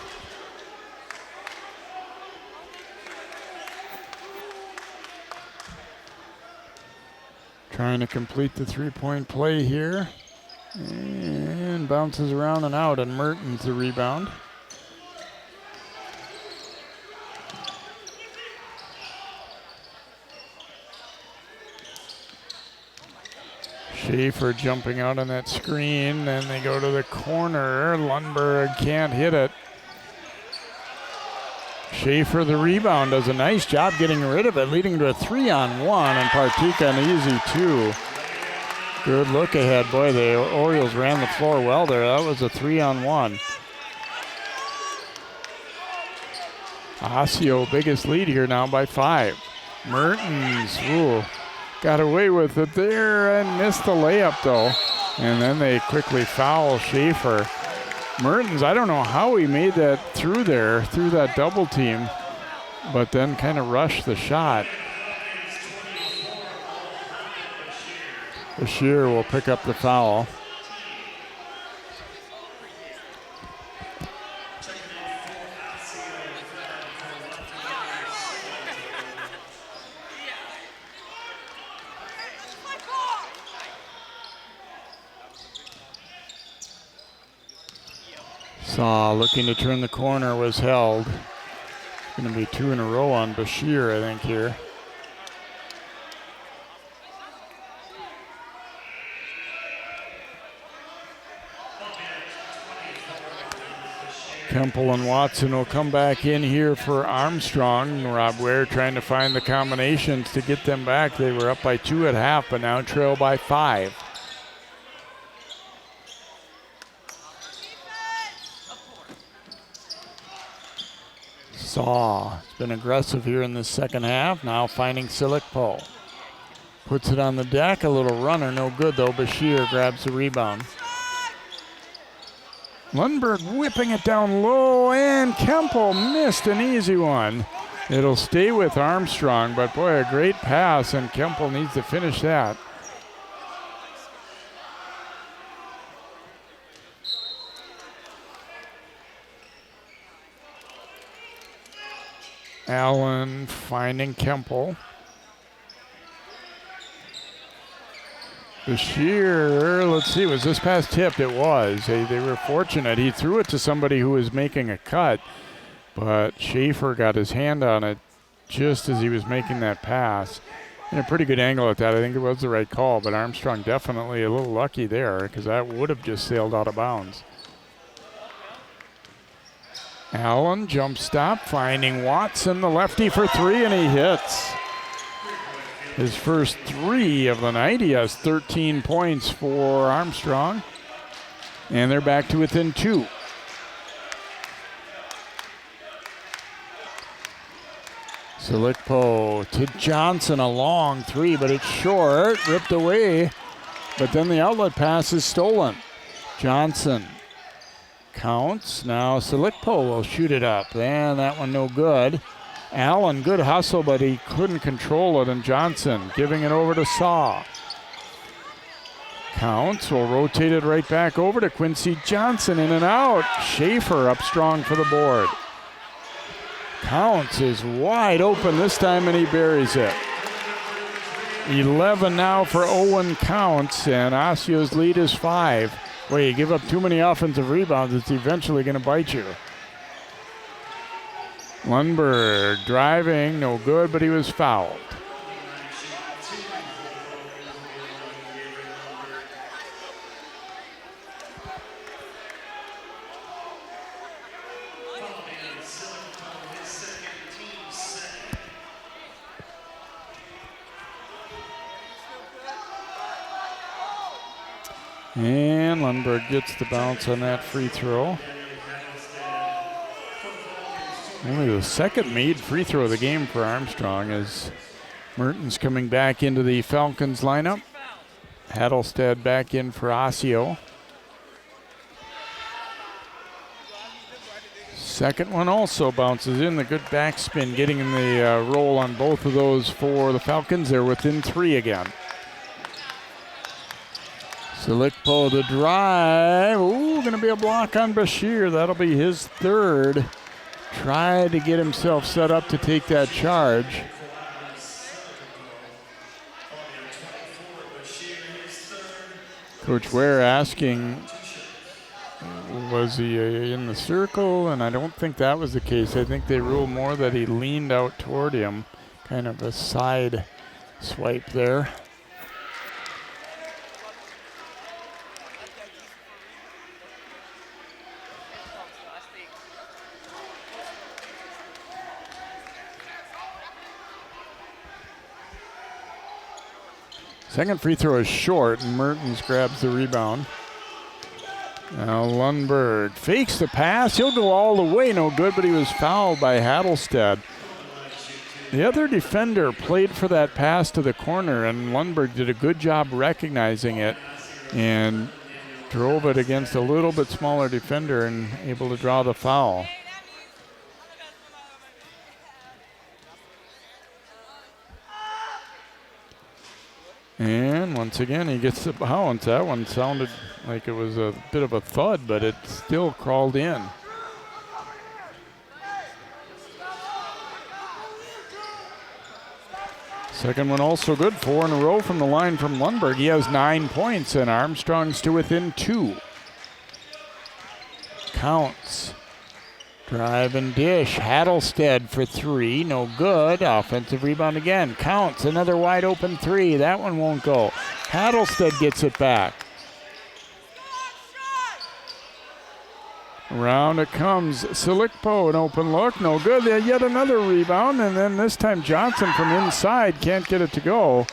Trying to complete the three-point play here. And bounces around and out, and Mertens the rebound. Schaefer jumping out on that screen, then they go to the corner. Lundberg can't hit it. Schaefer the rebound, does a nice job getting rid of it, leading to a 3-on-1, and Partika an easy two. Good look ahead. Boy, the Orioles ran the floor well there. That was a 3-on-1. Osseo, biggest lead here now by 5. Mertens, got away with it there and missed the layup though. And then they quickly foul Schaefer. Mertens, I don't know how he made that through there, through that double team, but then kind of rushed the shot. Bashir will pick up the foul. Saw looking to turn the corner, was held. Going to be 2 in a row on Bashir, I think, here. Kemple and Watson will come back in here for Armstrong. Rob Ware trying to find the combinations to get them back. They were up by 2 at half, but now trail by 5. Saw has been aggressive here in the second half. Now finding Silikpo. Puts it on the deck. A little runner, no good though. Bashir grabs the rebound. Lundberg whipping it down low, and Kemple missed an easy one. It'll stay with Armstrong, but boy, a great pass, and Kemple needs to finish that. Allen finding Kemple. Bashir, let's see, was this pass tipped? It was. They were fortunate. He threw it to somebody who was making a cut, but Schaefer got his hand on it just as he was making that pass. And a pretty good angle at that. I think it was the right call, but Armstrong definitely a little lucky there because that would have just sailed out of bounds. Allen, jump stop, finding Watson, the lefty for 3, and he hits. His first 3 of the night. He has 13 points for Armstrong. And they're back to within 2. Silikpo to Johnson, a long 3, but it's short, ripped away. But then the outlet pass is stolen. Johnson counts. Now Silikpo will shoot it up. And that one no good. Allen, good hustle, but he couldn't control it. And Johnson giving it over to Saw. Counts, will rotate it right back over to Quincy Johnson, in and out. Schaefer up strong for the board. Counts is wide open this time, and he buries it. 11 now for Owen Counts, and Osseo's lead is 5. Boy, you give up too many offensive rebounds, it's eventually going to bite you. Lundberg driving, no good, but he was fouled. And Lundberg gets the bounce on that free throw. Only the second made free throw of the game for Armstrong as Mertens coming back into the Falcons lineup. Hattelstead back in for Osseo. Second one also bounces in. The good backspin getting in the roll on both of those for the Falcons. They're within 3 again. Silikpo the drive. Ooh, going to be a block on Bashir. That'll be his third. Tried to get himself set up to take that charge. Coach Ware asking, was he in the circle? And I don't think that was the case. I think they ruled more that he leaned out toward him. Kind of a side swipe there. Second free throw is short, and Mertens grabs the rebound. Now Lundberg fakes the pass. He'll go all the way, no good, but he was fouled by Hattelstead. The other defender played for that pass to the corner, and Lundberg did a good job recognizing it and drove it against a little bit smaller defender and able to draw the foul. And once again, he gets the bounce. That one sounded like it was a bit of a thud, but it still crawled in. Second one also good. 4 in a row from the line from Lundberg. He has 9 points, and Armstrong's to within 2. Counts. Drive and dish. Hattelstead for 3. No good. Offensive rebound again. Counts. Another wide open 3. That one won't go. Hattelstead gets it back. Around it comes. Silikpo, an open look. No good. Yet another rebound. And then this time Johnson from inside can't get it to go.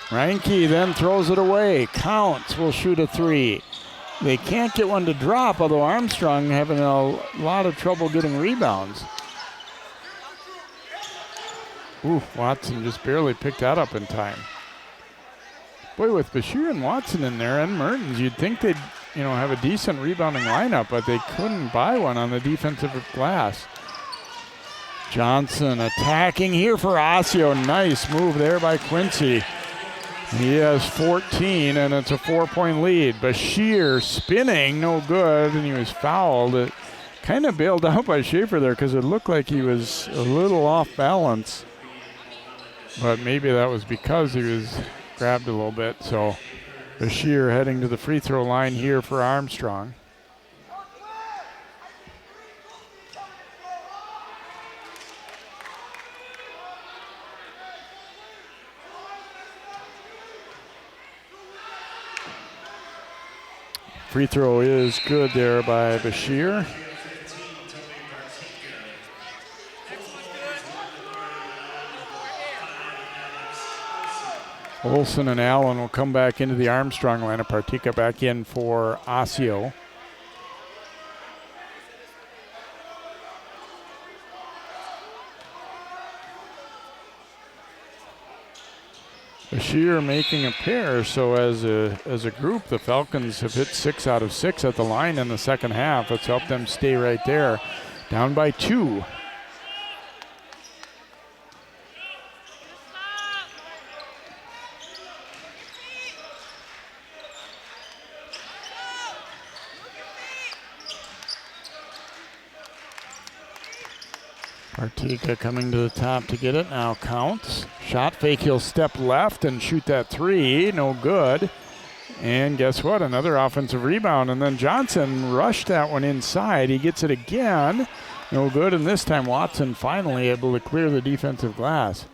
Reinke then throws it away. Counts will shoot a 3. They can't get one to drop, although Armstrong having a lot of trouble getting rebounds. Ooh, Watson just barely picked that up in time. Boy, with Bashir and Watson in there and Mertens, you'd think they'd, have a decent rebounding lineup, but they couldn't buy one on the defensive glass. Johnson attacking here for Osseo. Nice move there by Quincy. He has 14, and it's a 4-point lead. Bashir spinning, no good, and he was fouled. It kind of bailed out by Schaefer there because it looked like he was a little off balance. But maybe that was because he was grabbed a little bit. So Bashir heading to the free throw line here for Armstrong. Free throw is good there by Bashir. Olsen and Allen will come back into the Armstrong lineup. Partika back in for Osseo. Bashir making a pair, so as a group, the Falcons have hit 6 out of 6 at the line in the second half. Let's help them stay right there. Down by 2. Partika coming to the top to get it. Now Counts. Shot fake. He'll step left and shoot that 3. No good. And guess what? Another offensive rebound. And then Johnson rushed that one inside. He gets it again. No good, and this time Watson finally able to clear the defensive glass.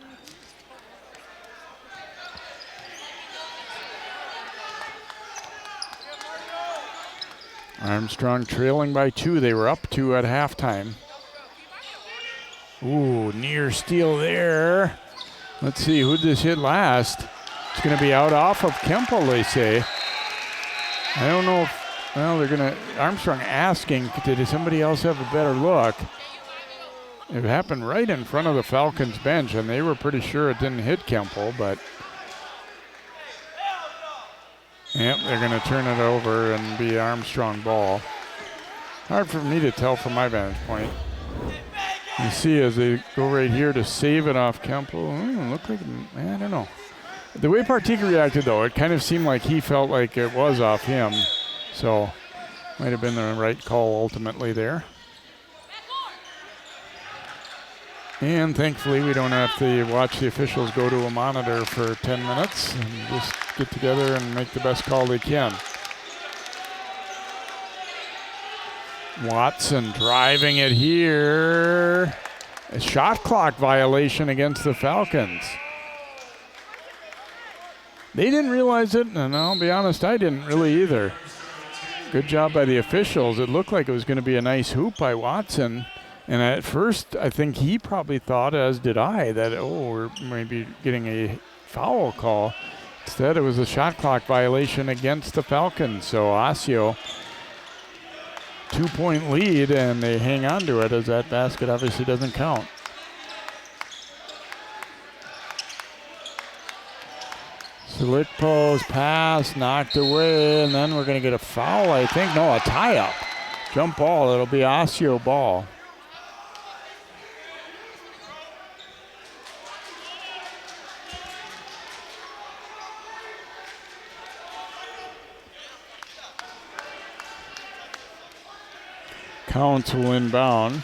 Armstrong trailing by 2. They were up 2 at halftime. Ooh, near steal there. Let's see, who'd this hit last? It's going to be out off of Kemple, they say. I don't know if, well, they're going to, Armstrong asking, did somebody else have a better look? It happened right in front of the Falcons bench, and they were pretty sure it didn't hit Kemple, but yep, they're going to turn it over and be Armstrong ball. Hard for me to tell from my vantage point. You see as they go right here to save it off Kemple. Look like, I don't know. The way Partika reacted, though, it kind of seemed like he felt like it was off him. So, might have been the right call ultimately there. And thankfully, we don't have to watch the officials go to a monitor for 10 minutes and just get together and make the best call they can. Watson driving it here. A shot clock violation against the Falcons. They didn't realize it, and I'll be honest, I didn't really either. Good job by the officials. It looked like it was going to be a nice hoop by Watson. And at first, I think he probably thought, as did I, that, we're maybe getting a foul call. Instead, it was a shot clock violation against the Falcons. So Osseo, 2-point lead, and they hang on to it as that basket obviously doesn't count. Slickpo's pass knocked away, and then we're going to get a foul, I think. No, a tie-up. Jump ball. It'll be Osseo ball. Counts will inbound.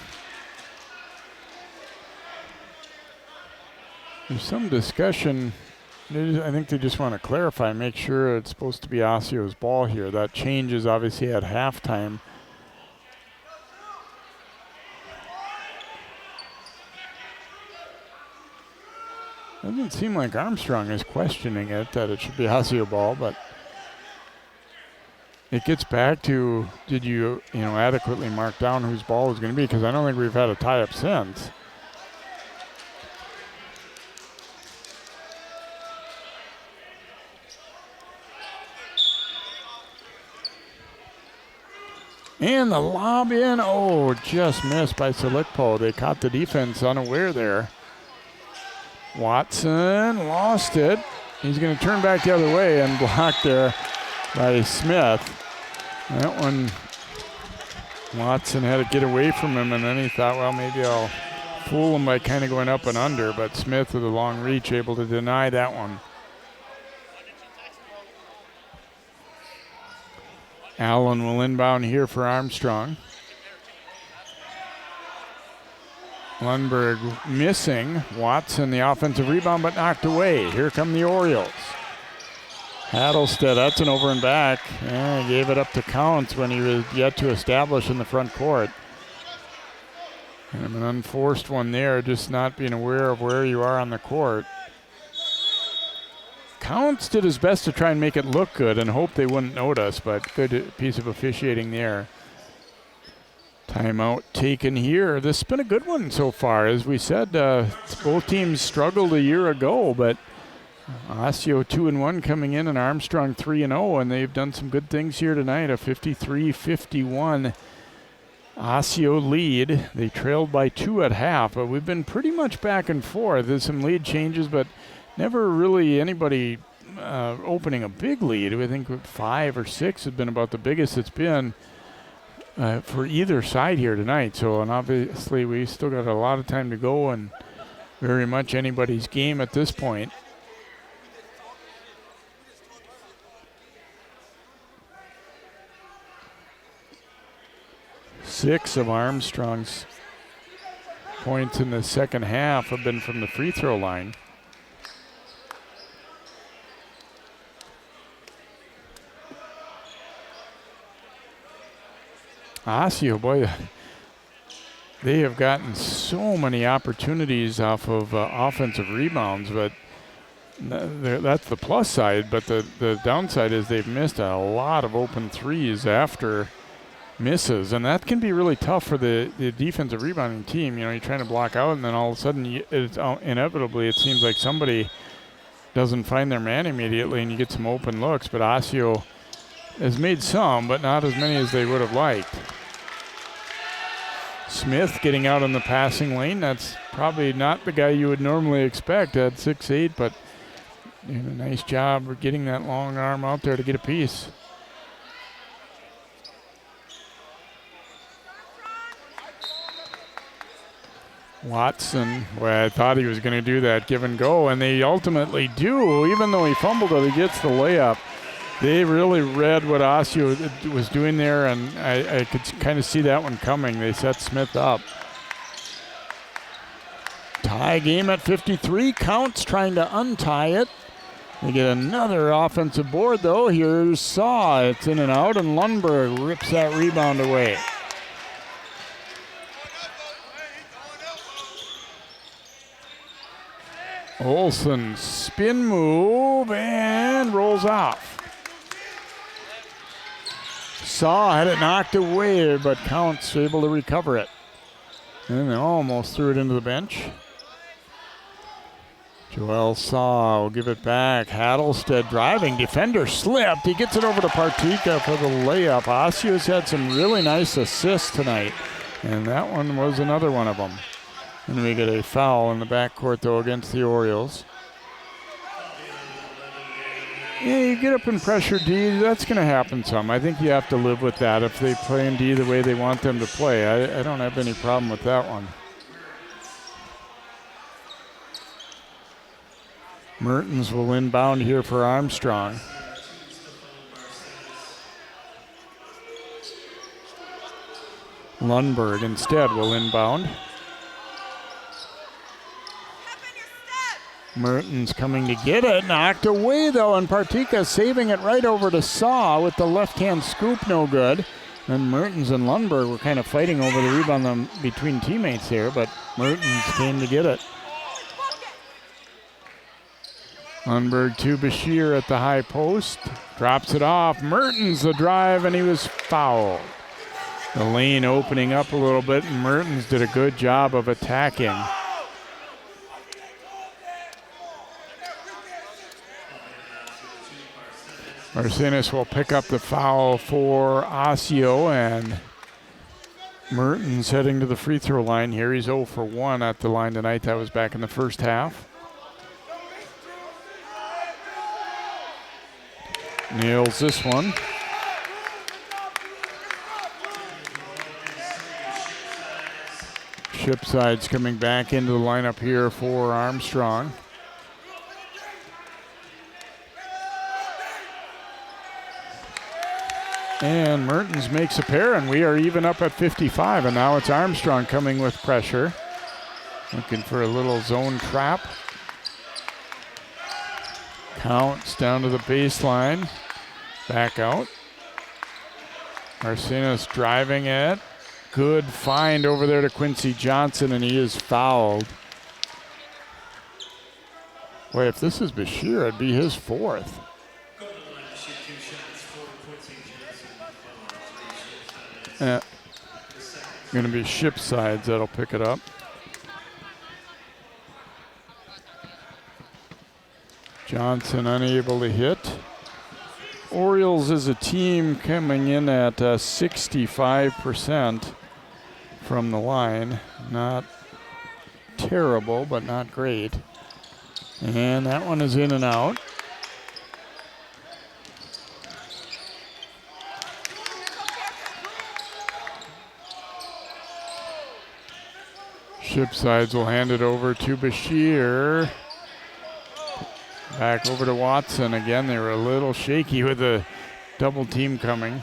There's some discussion. I think they just want to clarify, make sure it's supposed to be Osseo's ball here. That changes obviously at halftime. Doesn't seem like Armstrong is questioning it, that it should be Osseo ball, but it gets back to, did you adequately mark down whose ball is going to be? Because I don't think we've had a tie-up since. And the lob in, just missed by Slickpo. They caught the defense unaware there. Watson lost it. He's going to turn back the other way and block there by Smith. That one, Watson had to get away from him, and then he thought, well, maybe I'll fool him by kind of going up and under, but Smith with a long reach able to deny that one. Allen will inbound here for Armstrong. Lundberg missing. Watson the offensive rebound, but knocked away. Here come the Orioles. Hattlestead, that's an over and back. Yeah, he gave it up to Counts when he was yet to establish in the front court. And an unforced one there, just not being aware of where you are on the court. Counts did his best to try and make it look good and hope they wouldn't notice, but good piece of officiating there. Timeout taken here. This has been a good one so far. As we said, both teams struggled a year ago, but Osseo 2-1 coming in and Armstrong 3-0, and they've done some good things here tonight. A 53-51 Osseo lead. They trailed by 2 at half, but we've been pretty much back and forth. There's some lead changes, but never really anybody opening a big lead. I think 5 or 6 has been about the biggest it's been for either side here tonight. So, and obviously we still got a lot of time to go and very much anybody's game at this point. Six of Armstrong's points in the second half have been from the free throw line. Osseo, boy, they have gotten so many opportunities off of offensive rebounds, but that's the plus side. But the downside is they've missed a lot of open threes after misses, and that can be really tough for the defensive rebounding team. You know, you're trying to block out, and then all of a sudden, inevitably, it seems like somebody doesn't find their man immediately, and you get some open looks. But Osseo has made some, but not as many as they would have liked. Smith getting out in the passing lane. That's probably not the guy you would normally expect at 6'8", but doing a nice job of getting that long arm out there to get a piece. Watson, well, I thought he was going to do that give and go, and they ultimately do. Even though he fumbled it, he gets the layup. They really read what Osseo was doing there, and I could kind of see that one coming. They set Smith up. Tie game at 53. Counts trying to untie it. They get another offensive board, though. Here's Saw. It's in and out, and Lundberg rips that rebound away. Olsen spin move and rolls off. Saw had it knocked away, but Counts able to recover it. And they almost threw it into the bench. Joel Saw will give it back. Hattelstead driving. Defender slipped. He gets it over to Partika for the layup. Osseo's had some really nice assists tonight, and that one was another one of them. And we get a foul in the backcourt, though, against the Orioles. Yeah, you get up in pressure D, that's going to happen some. I think you have to live with that if they play in D the way they want them to play. I don't have any problem with that one. Mertens will inbound here for Armstrong. Lundberg instead will inbound. Mertens coming to get it, knocked away though, and Partika saving it right over to Saw with the left-hand scoop, no good. And Mertens and Lundberg were kind of fighting over the rebound between teammates here, but Mertens came to get it. Lundberg to Bashir at the high post, drops it off. Mertens the drive, and he was fouled. The lane opening up a little bit, and Mertens did a good job of attacking. Marcinus will pick up the foul for Osseo, and Mertens heading to the free throw line here. He's 0 for 1 at the line tonight. That was back in the first half. Nails this one. Shipside's coming back into the lineup here for Armstrong. And Mertens makes a pair, and we are even up at 55. And now it's Armstrong coming with pressure. Looking for a little zone trap. Counts down to the baseline. Back out. Marcinus driving it. Good find over there to Quincy Johnson, and he is fouled. Boy, if this is Bashir, it'd be his fourth. Yeah. Going to be Shipsides that'll pick it up. Johnson unable to hit. Orioles as a team coming in at 65% from the line. Not terrible, but not great. And that one is in and out. Shipsides will hand it over to Bashir. Back over to Watson. Again, they were a little shaky with the double team coming.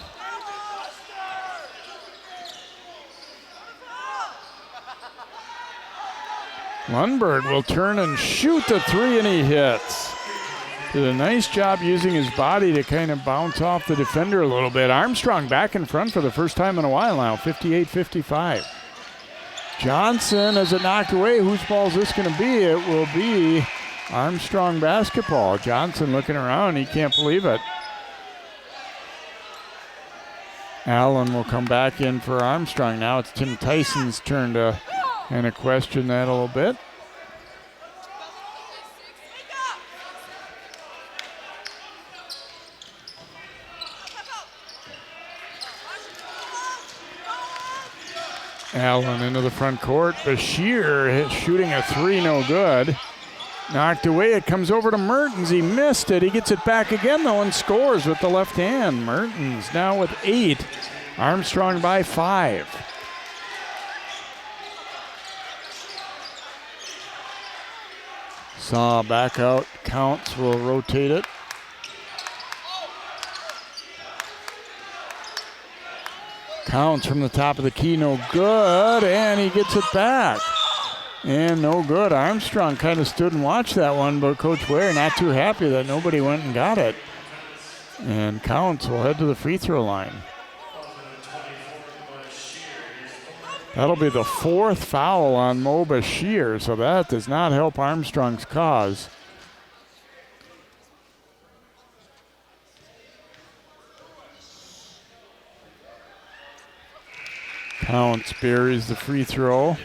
Lundberg will turn and shoot the three, and he hits. Did a nice job using his body to kind of bounce off the defender a little bit. Armstrong back in front for the first time in a while now, 58-55. Johnson has it knocked away. Whose ball is this going to be? It will be Armstrong basketball. Johnson looking around. He can't believe it. Allen will come back in for Armstrong. Now it's Tim Tyson's turn to kind of question that a little bit. Allen into the front court. Bashir shooting a three, no good. Knocked away. It comes over to Mertens. He missed it. He gets it back again, though, and scores with the left hand. Mertens now with 8. Armstrong by 5. Saw back out. Counts will rotate it. Counts from the top of the key, no good, and he gets it back. And no good. Armstrong kind of stood and watched that one, but Coach Ware not too happy that nobody went and got it. And Counts will head to the free throw line. That'll be the 4th foul on Mo Bashir, so that does not help Armstrong's cause. Counts buries the free throw.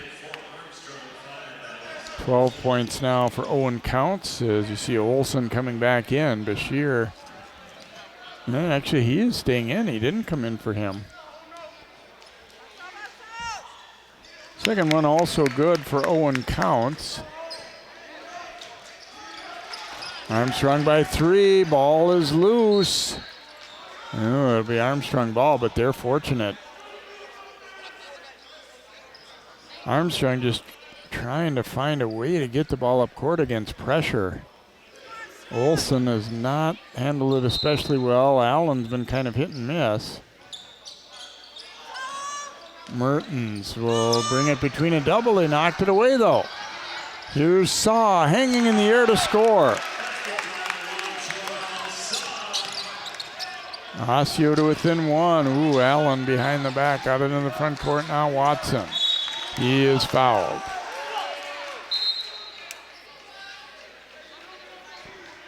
12 points now for Owen Counts as you see Olsen coming back in. Bashir, no, actually he is staying in. He didn't come in for him. Second one also good for Owen Counts. Armstrong by 3. Ball is loose. Oh, it'll be Armstrong ball, but they're fortunate. Armstrong just trying to find a way to get the ball up court against pressure. Olsen has not handled it especially well. Allen's been kind of hit and miss. Mertens will bring it between a double. He knocked it away, though. Here's Saw hanging in the air to score. Osseo to within 1. Ooh, Allen behind the back, out into the front court now. Watson. He is fouled.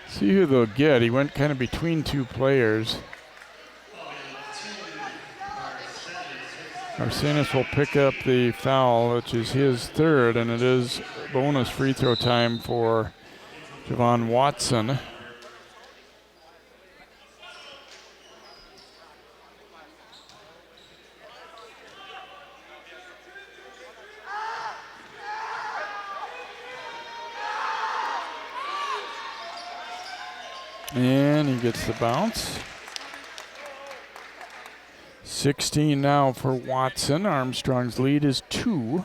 See who they'll get. He went kind of between 2 players. Arsenis will pick up the foul, which is his 3rd, and it is bonus free throw time for Javon Watson. And he gets the bounce. 16 now for Watson. Armstrong's lead is 2.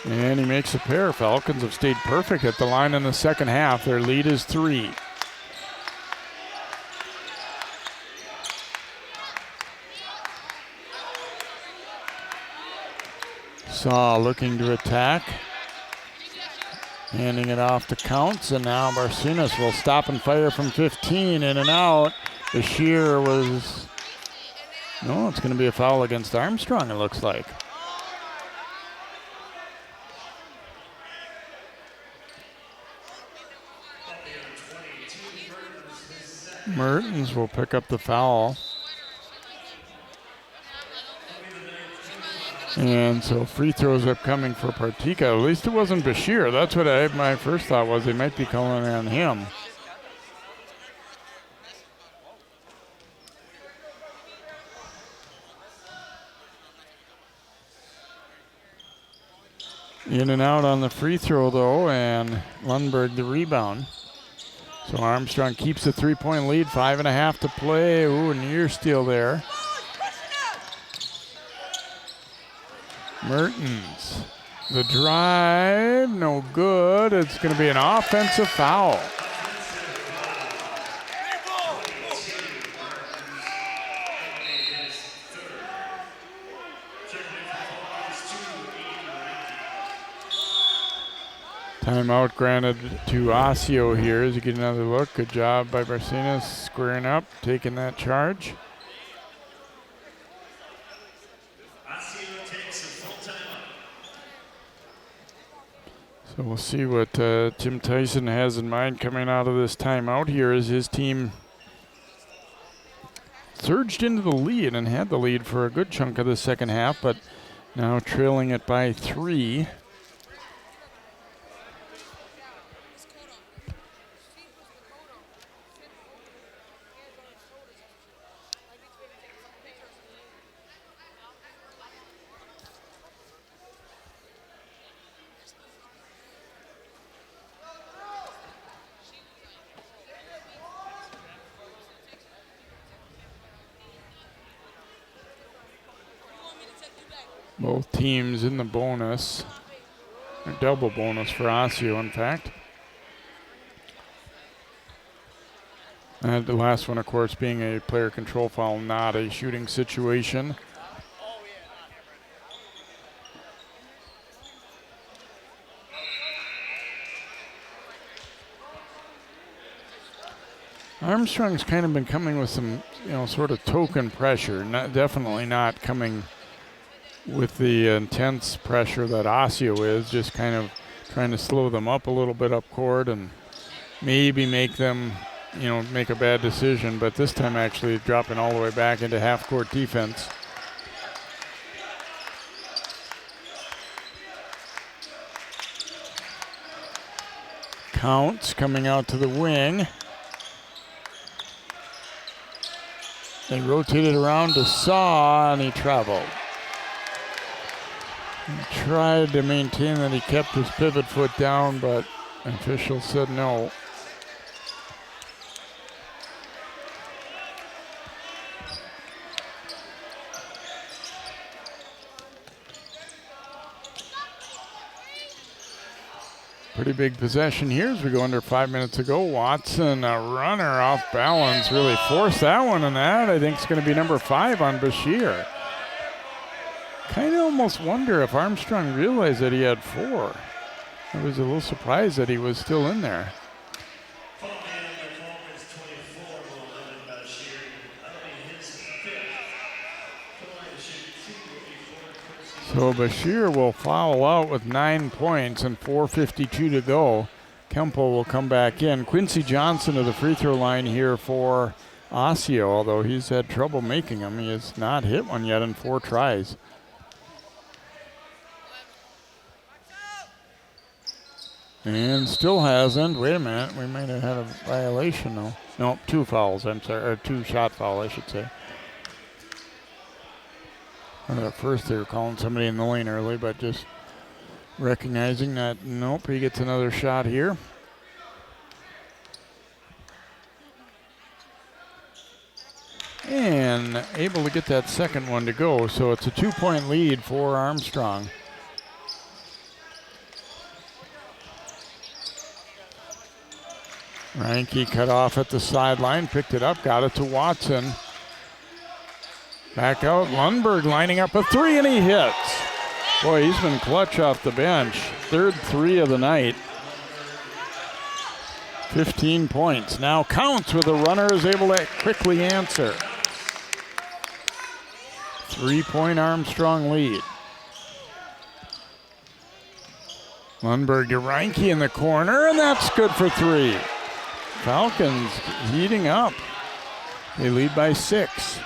And he makes a pair. Falcons have stayed perfect at the line in the second half. Their lead is 3. Saw looking to attack. Handing it off to Counts, and now Barcinas will stop and fire from 15, in and out. Bashir was, no, it's going to be a foul against Armstrong, it looks like. Mertens will pick up the foul. And so free throws upcoming for Partika. At least it wasn't Bashir. That's what my first thought was. They might be calling on him. In and out on the free throw, though, and Lundberg the rebound. So Armstrong keeps the 3-point lead, 5.5 to play. Ooh, near steal there. Mertens, the drive, no good. It's going to be an offensive foul. Timeout granted to Osseo here as you get another look. Good job by Barcenas squaring up, taking that charge. So we'll see what Tim Tyson has in mind coming out of this timeout here as his team surged into the lead and had the lead for a good chunk of the second half, but now trailing it by 3. Both teams in the bonus, a double bonus for Osseo, in fact. And the last one, of course, being a player control foul, not a shooting situation. Armstrong's kind of been coming with some, sort of token pressure. Definitely not coming with the intense pressure that Osseo is, just kind of trying to slow them up a little bit up court and maybe make them, make a bad decision, but this time actually dropping all the way back into half-court defense. Counts coming out to the wing. They rotated around to Saw, and he traveled. He tried to maintain that he kept his pivot foot down, but officials said no. Pretty big possession here as we go under 5 minutes to go. Watson, a runner off balance, really forced that one, and that I think is going to be number 5 on Bashir. Kind of almost wonder if Armstrong realized that he had 4. I was a little surprised that he was still in there. So Bashir will foul out with 9 points and 4:52 to go. Kempo will come back in. Quincy Johnson to the free throw line here for Osseo, although he's had trouble making them. He has not hit one yet in 4 tries. And still hasn't. Wait a minute. We might have had a violation, though. No, 2 fouls. I'm sorry. Or 2 shot foul, I should say. At first they were calling somebody in the lane early, but just recognizing that, nope, he gets another shot here. And able to get that second one to go, so it's a 2-point lead for Armstrong. Reinke cut off at the sideline, picked it up, got it to Watson. Back out, Lundberg lining up a 3, and he hits. Boy, he's been clutch off the bench. 3rd 3 of the night. 15 points. Now counts with the runner is able to quickly answer. 3-point Armstrong lead. Lundberg to Reinke in the corner, and that's good for 3. Falcons heating up. They lead by 6.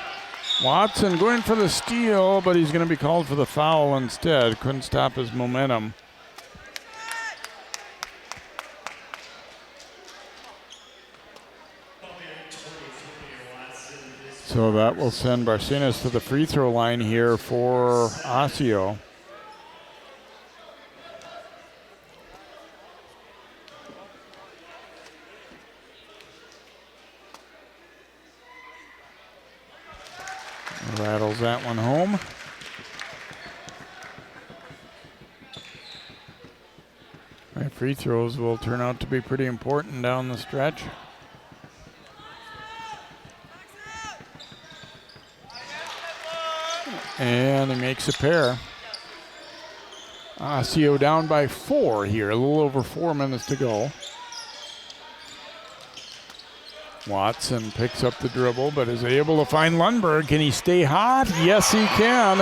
Watson going for the steal, but he's going to be called for the foul instead. Couldn't stop his momentum. So that will send Barcenas to the free throw line here for Osseo. Rattles that one home. Right, free throws will turn out to be pretty important down the stretch. And he makes a pair. Osseo down by 4 here, a little over 4 minutes to go. Watson picks up the dribble, but is able to find Lundberg. Can he stay hot? Yes, he can.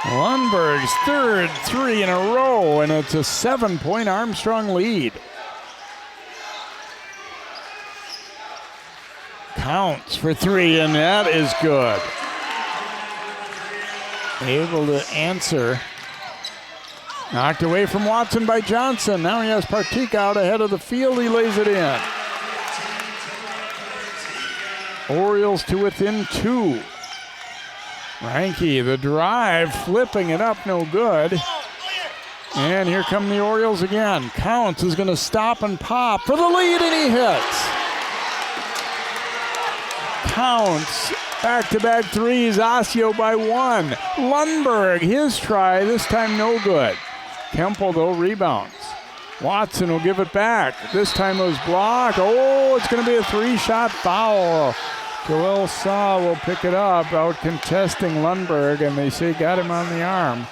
Lundberg's third 3 in a row, and it's a 7-point Armstrong lead. Counts for 3, and that is good. Able to answer. Knocked away from Watson by Johnson. Now he has Partika out ahead of the field. He lays it in. Orioles to within 2. Reinke, the drive, flipping it up, no good. And here come the Orioles again. Counts is going to stop and pop for the lead, and he hits. Counts, back-to-back threes, Osseo by 1. Lundberg, his try, this time no good. Kempel, though, rebounds. Watson will give it back. This time it was blocked. Oh, it's going to be a 3-shot foul. Joel Saw will pick it up, out contesting Lundberg, and they say got him on the arm.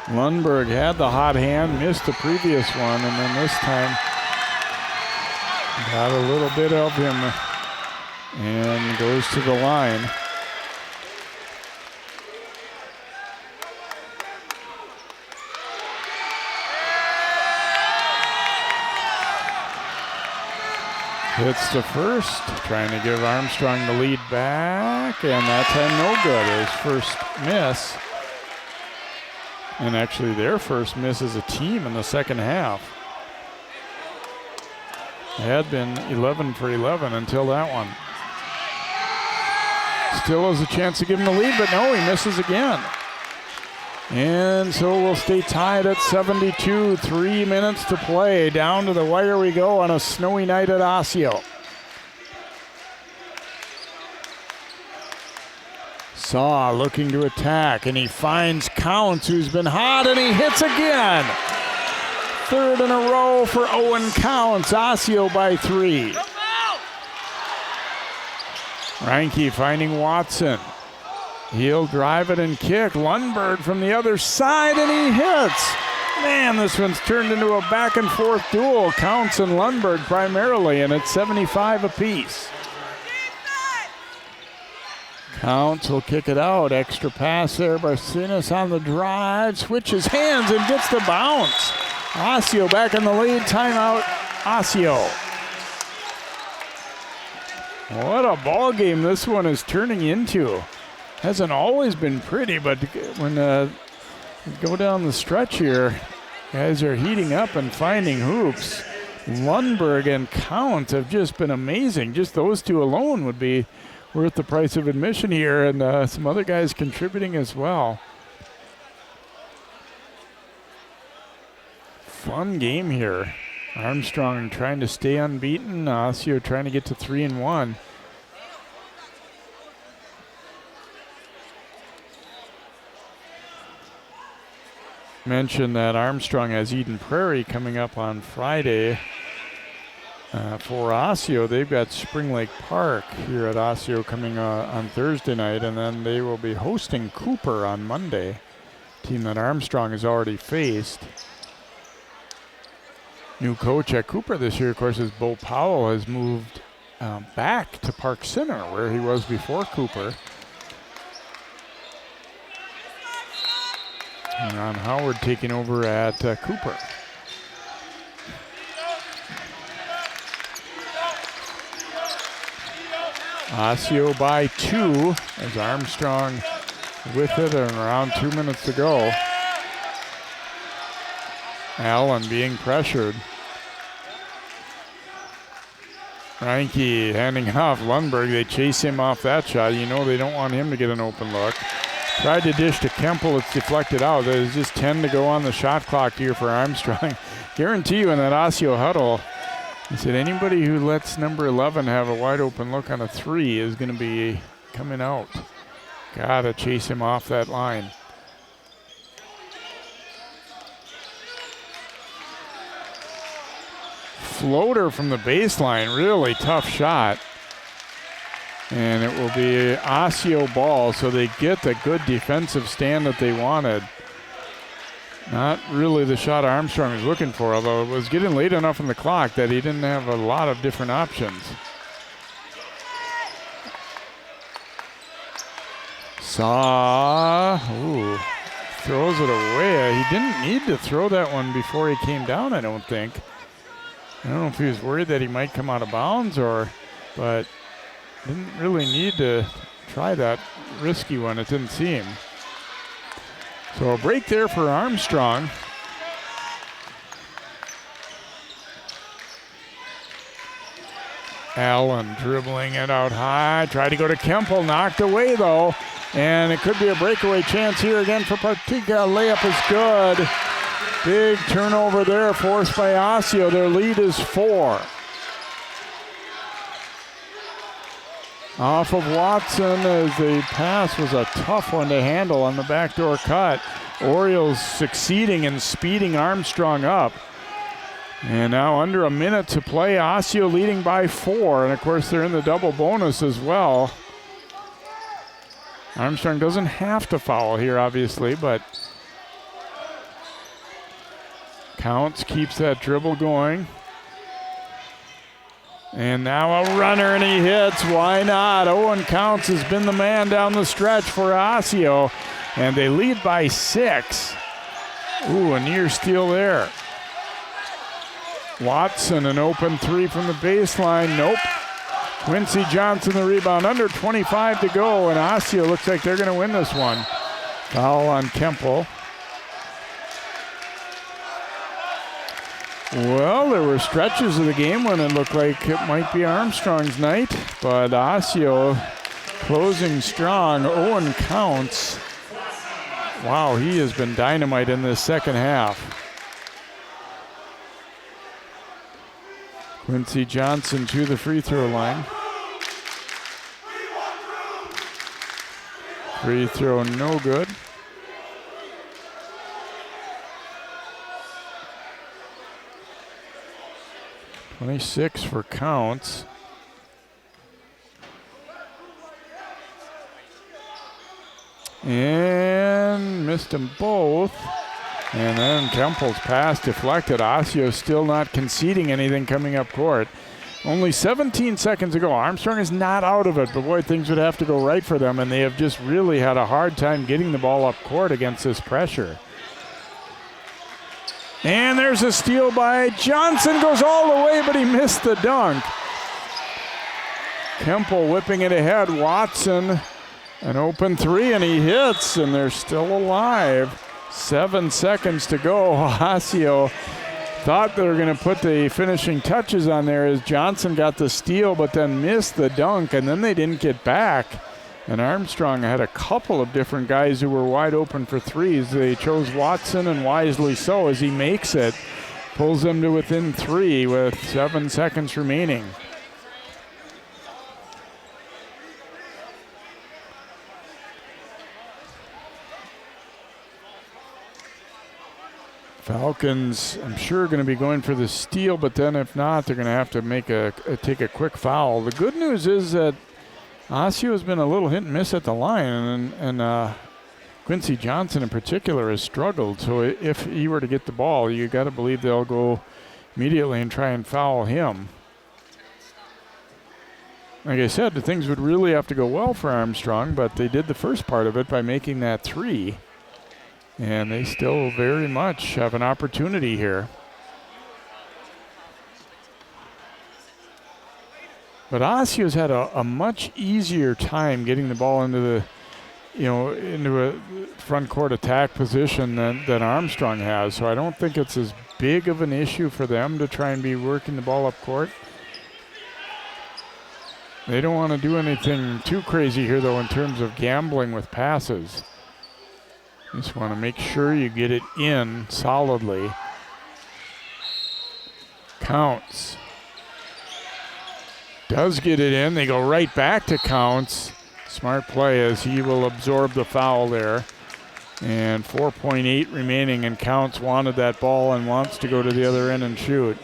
Lundberg had the hot hand, missed the previous one, and then this time got a little bit of him and goes to the line. Hits the first, trying to give Armstrong the lead back, and that time no good. His first miss, and actually their first miss as a team in the second half. It had been 11 for 11 until that one. Still has a chance to give him the lead, but no, he misses again. And so we'll stay tied at 72, 3 minutes to play. Down to the wire we go on a snowy night at Osseo. Saw looking to attack, and he finds Counts, who's been hot, and he hits again. Third in a row for Owen Counts. Osseo by 3. Reinke finding Watson. He'll drive it and kick. Lundberg from the other side, and he hits. Man, this one's turned into a back and forth duel. Counts and Lundberg primarily, and it's 75 apiece. Counts will kick it out. Extra pass there. Barcinas on the drive. Switches hands and gets the bounce. Osseo back in the lead. Timeout, Osseo. What a ball game this one is turning into. Hasn't always been pretty, but when we go down the stretch here, guys are heating up and finding hoops. Lundberg and Counts have just been amazing. Just those two alone would be worth the price of admission here, and some other guys contributing as well. Fun game here. Armstrong trying to stay unbeaten. Osseo trying to get to 3-1. Mention that Armstrong has Eden Prairie coming up on Friday. For Osseo, they've got Spring Lake Park here at Osseo coming on Thursday night, and then they will be hosting Cooper on Monday, team that Armstrong has already faced. New coach at Cooper this year, of course, is Bo Powell, has moved back to Park Center where he was before Cooper. And Ron Howard taking over at Cooper. Osseo by 2 as Armstrong with it and around 2 minutes to go. Allen being pressured. Reinke handing off Lundberg. They chase him off that shot. You know they don't want him to get an open look. Tried to dish to Kempel. It's deflected out. There's just 10 to go on the shot clock here for Armstrong. Guarantee you in that Osseo huddle, he said anybody who lets number 11 have a wide open look on a 3 is going to be coming out. Gotta chase him off that line. Floater from the baseline, really tough shot. And it will be Osseo ball, so they get the good defensive stand that they wanted. Not really the shot Armstrong was looking for, although it was getting late enough on the clock that he didn't have a lot of different options. Throws it away. He didn't need to throw that one before he came down, I don't think. I don't know if he was worried that he might come out of bounds but didn't really need to try that risky one, it didn't seem. So a break there for Armstrong. Allen dribbling it out high. Tried to go to Kempel, knocked away though. And it could be a breakaway chance here again for Patika. Layup is good. Big turnover there forced by Osseo. Their lead is 4. Off of Watson as the pass was a tough one to handle on the backdoor cut. Orioles succeeding in speeding Armstrong up. And now under a minute to play, Osseo leading by 4. And of course they're in the double bonus as well. Armstrong doesn't have to foul here obviously, but Counts keeps that dribble going. And now a runner and he hits. Why not? Owen Counts has been the man down the stretch for Osseo. And they lead by 6. Ooh, a near steal there. Watson, an open 3 from the baseline. Nope. Quincy Johnson the rebound. Under 25 to go. And Osseo looks like they're going to win this one. Foul on Kempel. Well, there were stretches of the game when it looked like it might be Armstrong's night, but Osseo closing strong. Owen Counts. Wow, he has been dynamite in this second half. Quincy Johnson to the free throw line. Free throw no good. .26 for Counts. And missed them both. And then Kempel's pass deflected. Osseo still not conceding anything coming up court. Only 17 seconds ago. Armstrong is not out of it, but boy, things would have to go right for them, and they have just really had a hard time getting the ball up court against this pressure. And there's a steal by Johnson, goes all the way, but he missed the dunk. Kempel whipping it ahead. Watson, an open 3, and he hits, and they're still alive. 7 seconds to go. Osseo thought they were going to put the finishing touches on there as Johnson got the steal, but then missed the dunk, and then they didn't get back. And Armstrong had a couple of different guys who were wide open for threes. They chose Watson, and wisely so, as he makes it. Pulls them to within 3 with 7 seconds remaining. Falcons, I'm sure, going to be going for the steal, but then if not, they're going to have to take a quick foul. The good news is that Osseo has been a little hit and miss at the line, and Quincy Johnson in particular has struggled. So if he were to get the ball, you got to believe they'll go immediately and try and foul him. Like I said, the things would really have to go well for Armstrong, but they did the first part of it by making that 3. And they still very much have an opportunity here. But Osseo's had a much easier time getting the ball into a front court attack position than Armstrong has. So I don't think it's as big of an issue for them to try and be working the ball up court. They don't want to do anything too crazy here, though, in terms of gambling with passes. Just want to make sure you get it in solidly. Counts. Does get it in. They go right back to Counts. Smart play as he will absorb the foul there. And 4.8 remaining, and Counts wanted that ball and wants to go to the other end and shoot.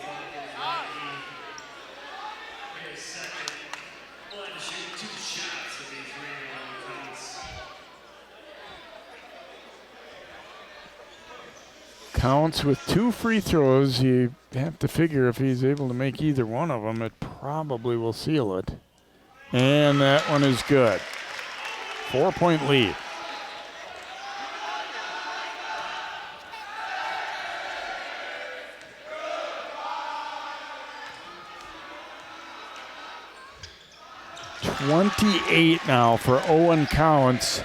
Counts with 2 free throws. You have to figure if he's able to make either one of them, it probably will seal it. And that one is good. 4-point lead. .28 now for Owen Counts.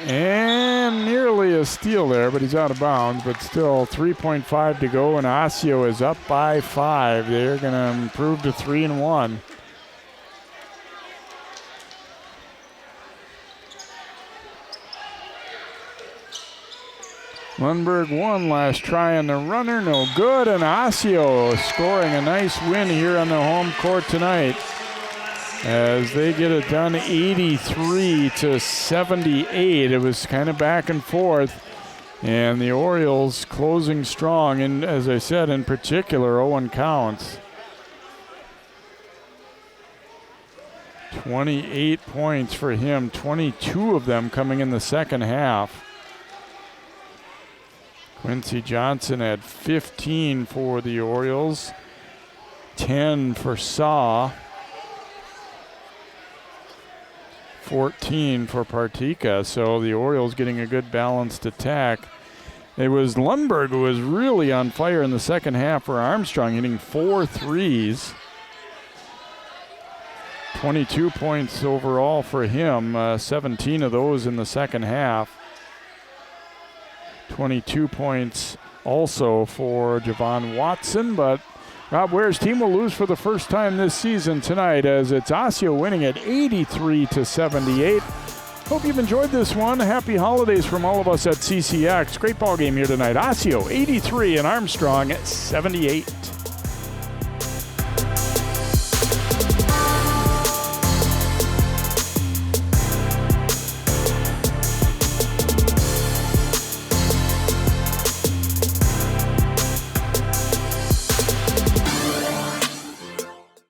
And nearly a steal there, but he's out of bounds. But still 3.5 to go, and Osseo is up by 5. They're going to improve to 3-1. Lundberg won last try on the runner, no good, and Osseo scoring a nice win here on the home court tonight as they get it done 83-78. It was kind of back and forth, and the Orioles closing strong, and as I said, in particular, Owen Counts. 28 points for him, 22 of them coming in the second half. Quincy Johnson had 15 for the Orioles, 10 for Saw, 14 for Partika. So the Orioles getting a good balanced attack. It was Lundberg who was really on fire in the second half for Armstrong, hitting 4 threes. 22 points overall for him, 17 of those in the second half. 22 points also for Javon Watson, but Rob Ware's team will lose for the first time this season tonight as it's Osseo winning at 83-78. Hope you've enjoyed this one. Happy holidays from all of us at CCX. Great ball game here tonight. Osseo 83 and Armstrong at 78.